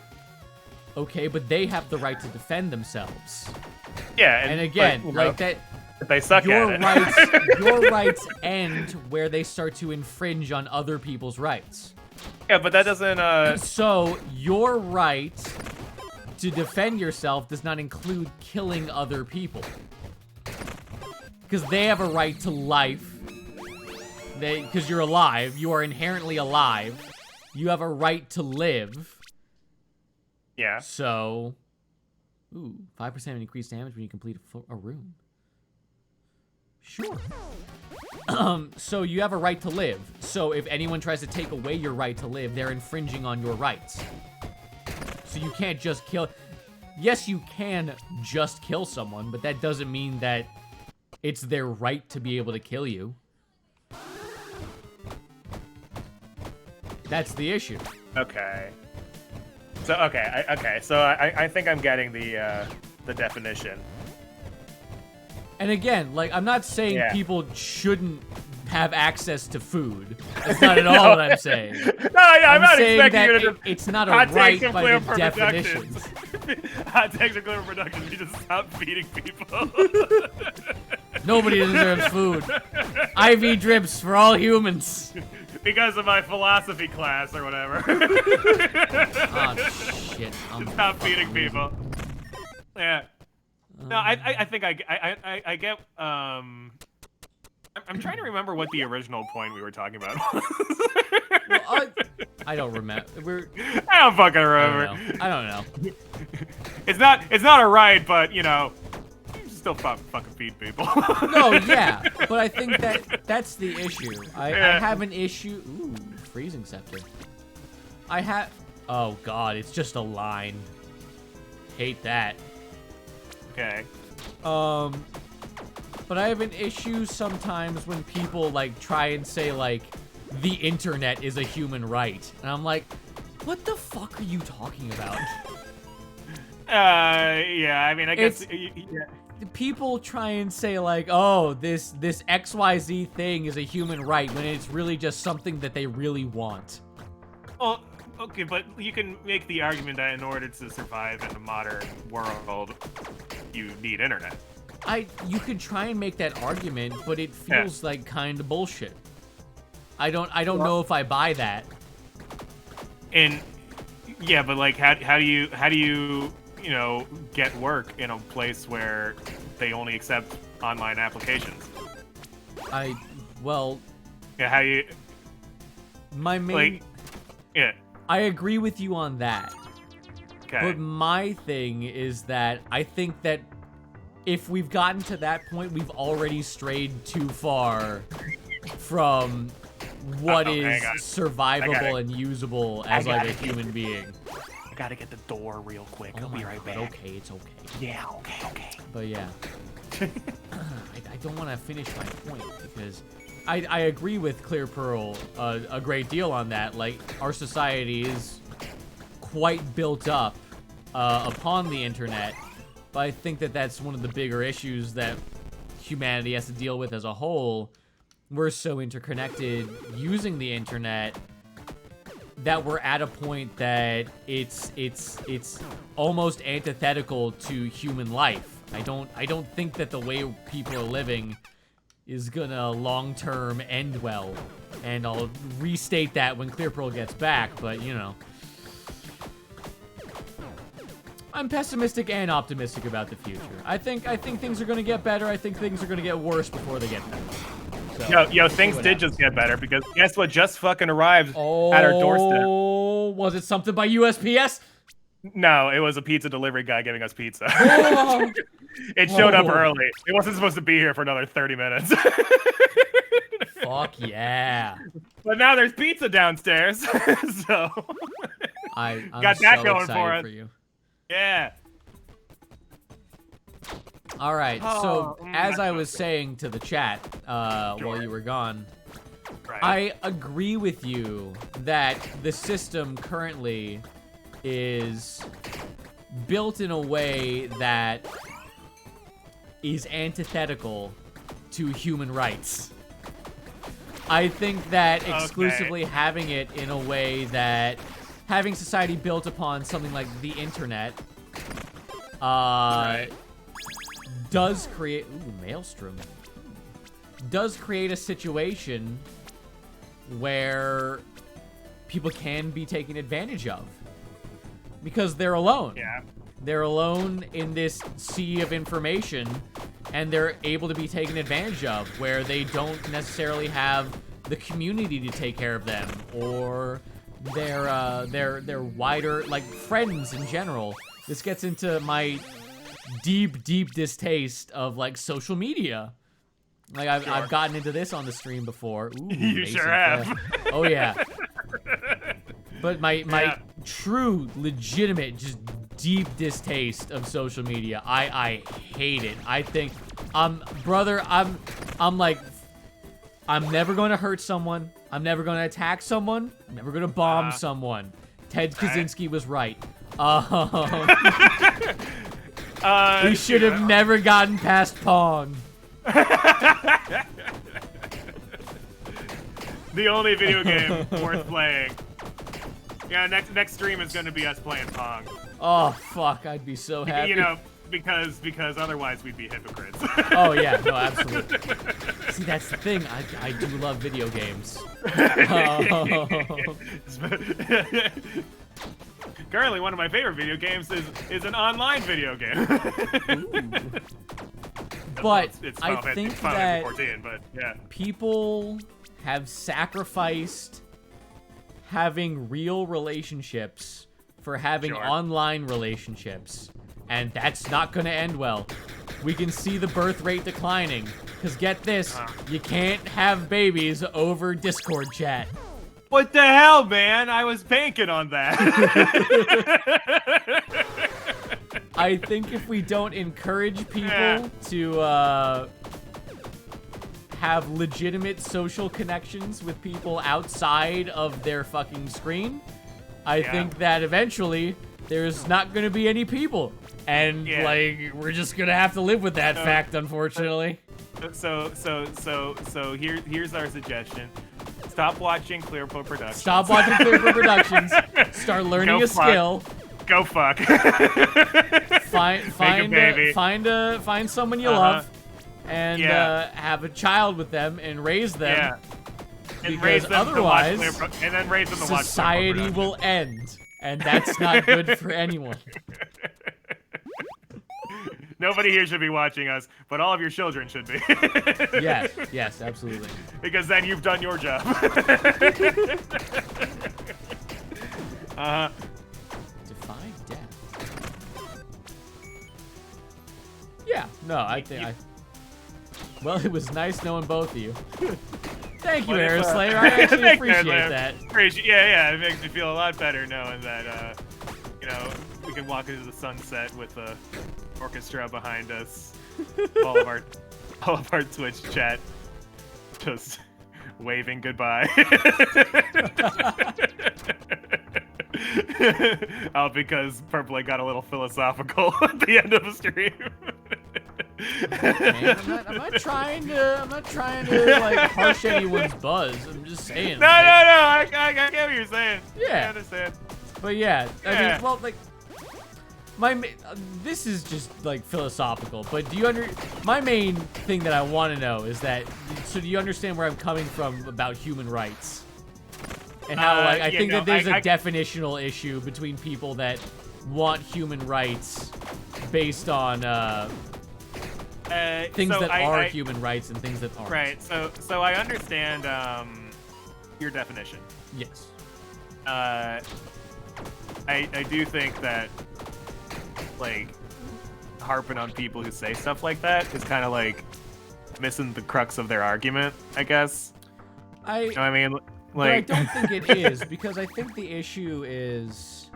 Okay, but they have the right to defend themselves. Yeah, and again, but, like that. They suck your at it. rights, your rights end where they start to infringe on other people's rights. Yeah, but that doesn't. So your right to defend yourself does not include killing other people, because they have a right to life. Because you're alive, you are inherently alive. You have a right to live. Yeah. So, 5% increased damage when you complete a room. Sure. So you have a right to live. So if anyone tries to take away your right to live, they're infringing on your rights. So you can't just kill. Yes, you can just kill someone, but that doesn't mean that it's their right to be able to kill you. That's the issue. Okay. So okay. So I think I'm getting the definition. And again, like, I'm not saying people shouldn't have access to food. That's not at all what I'm saying. No, yeah, I'm not saying expecting that you to it's not a right by the definitions. definitions. Hot takes and Clear Productions, you just stop feeding people. Nobody deserves food. IV drips for all humans. Because of my philosophy class or whatever. Oh, shit. Just stop feeding people. Yeah. No, I think I get, I'm trying to remember what the original point we were talking about was. Well, I don't remember. I don't fucking remember. I don't know. It's not a right, but, you know, you still fucking feed people. No, yeah, but I think that's the issue. I have an issue. Ooh, freezing scepter. Oh god, it's just a line. Hate that. Okay. But I have an issue sometimes when people, like, try and say, like, the internet is a human right. And I'm like, What the fuck are you talking about? Yeah, I mean, I guess... Yeah. People try and say like, oh, this XYZ thing is a human right when it's really just something that they really want. Well, okay, but you can make the argument that in order to survive in a modern world, you need internet. You could try and make that argument, but it feels like kind of bullshit. I don't know if I buy that. And yeah, but like, how do you get work in a place where they only accept online applications? Well, yeah, how you? My main, like, yeah. I agree with you on that. Okay. But my thing is that I think that if we've gotten to that point, we've already strayed too far from what is survivable and usable as like a human being. I gotta get the door real quick. I'll be right back. Okay, it's okay. Yeah, okay. But yeah, I don't want to finish my point because I agree with ClearPearl a great deal on that. Like, our society is quite built up upon the internet, but I think that that's one of the bigger issues that humanity has to deal with as a whole. We're so interconnected using the internet that we're at a point that it's almost antithetical to human life. I don't think that the way people are living is gonna long-term end well. And I'll restate that when ClearPearl gets back, but you know. I'm pessimistic and optimistic about the future. I think things are gonna get better. I think things are gonna get worse before they get better. So, yo, things did just get better because guess what just fucking arrived at our doorstep? Oh, was it something by USPS? No, it was a pizza delivery guy giving us pizza. Oh. It showed up early. It wasn't supposed to be here for another 30 minutes. Fuck yeah. But now there's pizza downstairs, so I'm got that so going excited for us. you. Yeah. All right, so as I was saying to the chat while you were gone, Right. I agree with you that the system currently is built in a way that is antithetical to human rights. I think that exclusively having it in a way that having society built upon something like the internet does create Maelstrom does create a situation where people can be taken advantage of because they're alone. Yeah. They're alone in this sea of information, and they're able to be taken advantage of where they don't necessarily have the community to take care of them or their wider, like, friends in general. This gets into my deep distaste of, like, social media. Like, I've gotten into this on the stream before. Ooh, You sure have. Oh, yeah. But my true, legitimate, just deep distaste of social media. I hate it. I think, brother, I'm like, I'm never going to hurt someone. I'm never going to attack someone. I'm never going to bomb someone. Ted Kaczynski was right. We should have never gotten past Pong. The only video game worth playing. Yeah, next stream is going to be us playing Pong. Oh, fuck, I'd be so happy. You know, because otherwise we'd be hypocrites. Oh, yeah, no, absolutely. See, that's the thing. I do love video games. Currently, one of my favorite video games is an online video game. But it's I Final think Fantasy that 14, but yeah. people have sacrificed having real relationships for having online relationships, and that's not going to end well. We can see the birth rate declining, because get this, you can't have babies over Discord chat. What the hell, man? I was banking on that. I think if we don't encourage people to have legitimate social connections with people outside of their fucking screen, I think that eventually there's not going to be any people. And, like, we're just going to have to live with that fact, unfortunately. So here's our suggestion. Stop watching ClearPearl Productions. Stop watching ClearPearl Productions. Start learning a skill. Go fuck. Find someone you love, and have a child with them and raise them. Yeah. And Because raise them otherwise, to watch and then raise them to watch society will end, and that's not good for anyone. Nobody here should be watching us, but all of your children should be. Yes, absolutely. Because then you've done your job. Defy death. Yeah, no, I think Well, it was nice knowing both of you. Thank you, Aeroslayer. I actually appreciate that. Yeah, it makes me feel a lot better knowing that, you know, we can walk into the sunset with the orchestra behind us. all of our Twitch chat just waving goodbye. All because Purple got a little philosophical at the end of the stream. Man, I'm not trying to like harsh anyone's buzz. I'm just saying. No, I get what you're saying. Yeah. I understand. But yeah, I mean, well, like, this is just like philosophical. But my main thing that I want to know is that, so do you understand where I'm coming from about human rights? And how, like, I think that there's a definitional issue between people that want human rights based on things that are human rights and things that aren't. Right. So I understand your definition. Yes. I do think that, like, harping on people who say stuff like that is kind of like missing the crux of their argument, I guess. You know what I mean? But I don't think it is, because I think the issue is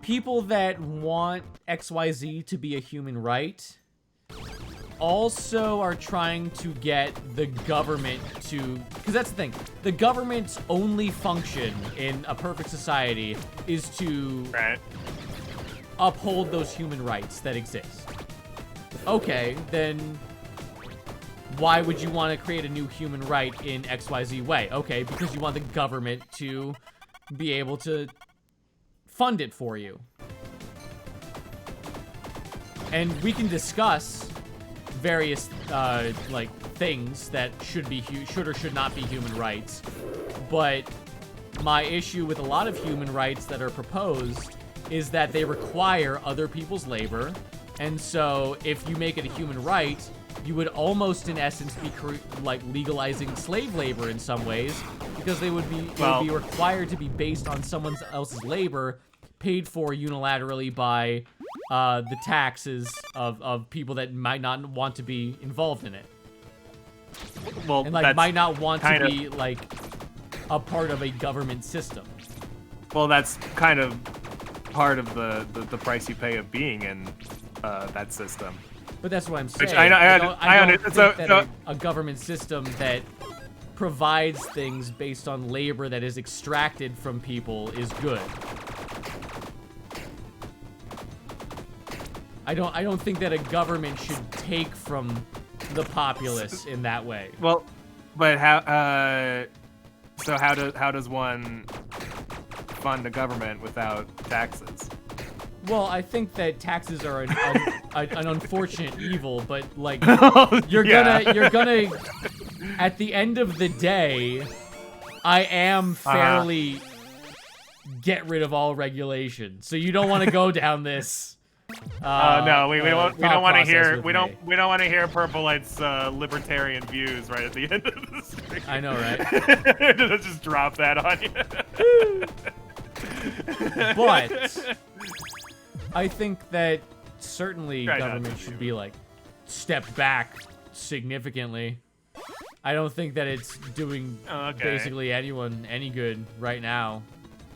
people that want XYZ to be a human right also are trying to get the government to... Because that's the thing. The government's only function in a perfect society is to uphold those human rights that exist. Okay, then why would you want to create a new human right in XYZ way? Okay, because you want the government to be able to fund it for you. And we can discuss various like things that should or should not be human rights, but my issue with a lot of human rights that are proposed is that they require other people's labor, and so if you make it a human right, you would almost in essence be like legalizing slave labor in some ways, because they would be required to be based on someone else's labor paid for unilaterally by the taxes of people that might not want to be involved in it. Well, and like might not want to be like a part of a government system. Well, that's kind of part of the price you pay of being in that system. But that's what I'm saying. Which I don't think that a government system that provides things based on labor that is extracted from people is good. I don't think that a government should take from the populace in that way. Well, but how? So how does one fund a government without taxes? Well, I think that taxes are an unfortunate evil, but like you're gonna at the end of the day, I am fairly get rid of all regulation. So you don't want to go down this. No, we don't want to hear we don't want to hear Purpleite's libertarian views right at the end of the stream. I know, right? Just drop that on you. But I think that certainly government should be like stepped back significantly. I don't think that it's doing basically anyone any good right now.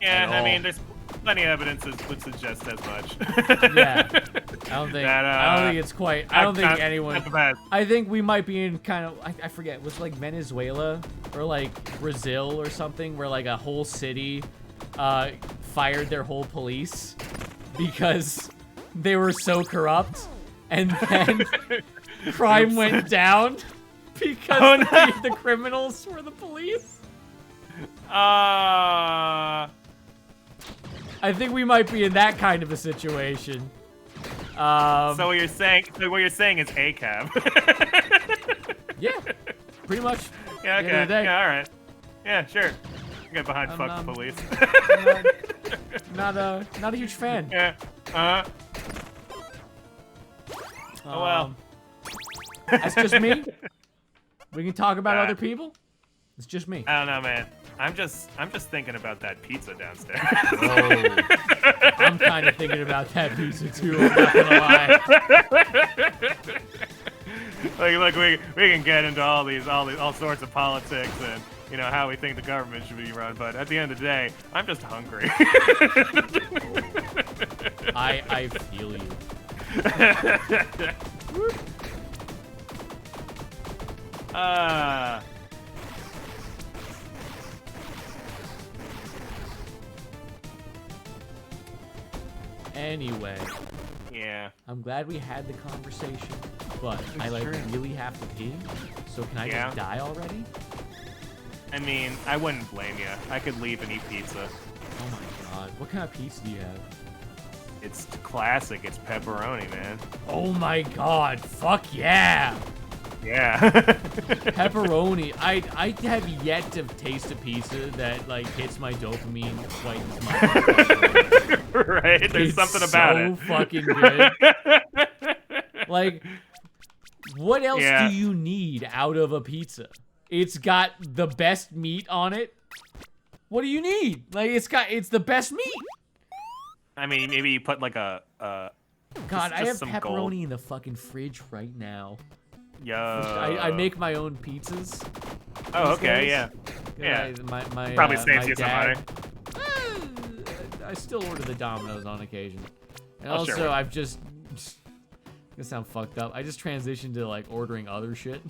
Yeah, I mean, there's plenty of evidence that would suggest as much. Yeah, I don't think it's quite. I don't think anyone. I think we might be in kind of. I forget. Was it like Venezuela or like Brazil or something, where like a whole city fired their whole police because they were so corrupt, and then crime went down because the criminals were the police. I think we might be in that kind of a situation. So what you're saying is ACAB. Yeah, pretty much. Yeah, okay. Yeah, all right. Yeah, sure. Get behind fuck the police. Not a huge fan. Yeah. Oh well. That's just me. We can talk about Nah. other people. It's just me. I don't know, man. I'm just thinking about that pizza downstairs. Oh. I'm kind of thinking about that pizza too. I'm not gonna lie. Look, we can get into all sorts of politics and how we think the government should be run, but at the end of the day, I'm just hungry. I feel you. Anyway. Yeah. I'm glad we had the conversation, but I really have to pee. So can I just die already? I mean, I wouldn't blame you. I could leave and eat pizza. Oh my god. What kind of pizza do you have? It's classic. It's pepperoni, man. Oh my god. Fuck yeah. Yeah. Pepperoni. I have yet to taste a pizza that hits my dopamine quite as much. Right? There's something about it. So fucking good. What else do you need out of a pizza? It's got the best meat on it. What do you need? It's the best meat. I mean, maybe you put God, I have pepperoni gold in the fucking fridge right now. Yo. I make my own pizzas. Oh, okay, days. yeah. My Probably saves my you some dad, money. I still order the Domino's on occasion. And Oh, also, sure. I've just... This sound fucked up. I just transitioned to, ordering other shit.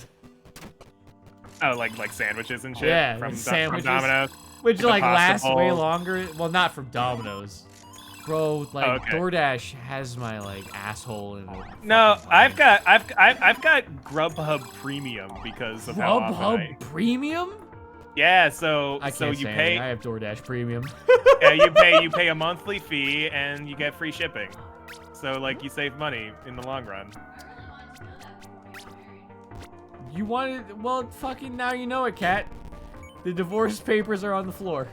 Oh, like sandwiches and shit? Yeah, from sandwiches. Domino's? Which, The pasta lasts way bowls. longer. Well, not from Domino's. Bro, okay. DoorDash has my, asshole in it. No, I've got Grubhub Premium because of how often Grubhub Premium? Yeah, so I can't you stand pay. it. I have DoorDash Premium. Yeah, you pay a monthly fee and you get free shipping. So you save money in the long run. You wanted... Well, fucking now you know it, Cat. The divorce papers are on the floor.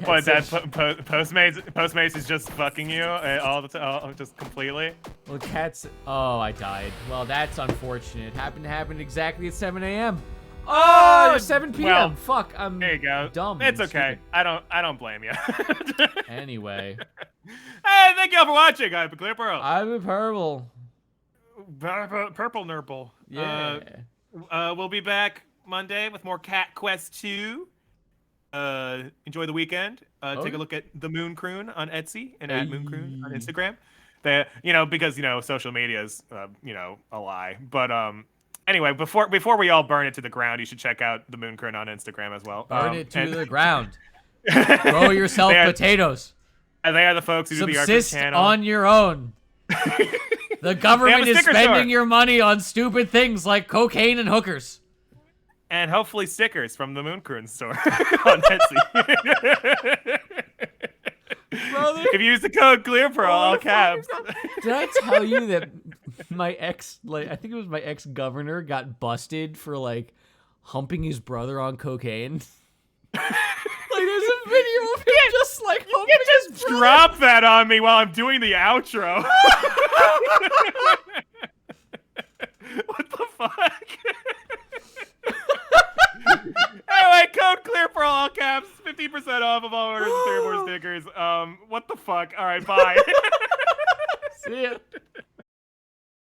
What, that Postmates is just fucking you all the time, just completely? Well, Cat's... Oh, I died. Well, that's unfortunate. It happened exactly at 7 a.m. Oh, 7 p.m. Well, Fuck, I'm there you go. dumb. It's and okay. stupid. I don't blame you. Anyway. Hey, thank you all for watching. I'm ClearPearl. I'm a purple. Purple Nurple. Yeah. We'll be back Monday with more Cat Quest 2. Enjoy the weekend. Take a look at the Moon Croon on Etsy and at Moon Croon on Instagram. Because social media is a lie. But anyway, before we all burn it to the ground, you should check out the Moon Croon on Instagram as well. Burn it to the ground. Grow yourself potatoes. And they are the folks who do the Subsist Archer channel. on your own. The government is sticker spending store. your money on stupid things like cocaine and hookers. And hopefully stickers from the Moon Croon store on Etsy. Brother. If you use the code ClearPearl, all caps. Did I tell you that my ex, I think it was my ex-governor, got busted for, humping his brother on cocaine? There's a video of him just, humping his brother. Drop that on me while I'm doing the outro. What the fuck? Anyway, code ClearPearl, all caps, 15% off of all orders and 3 or more stickers. What the fuck? All right, bye. See ya.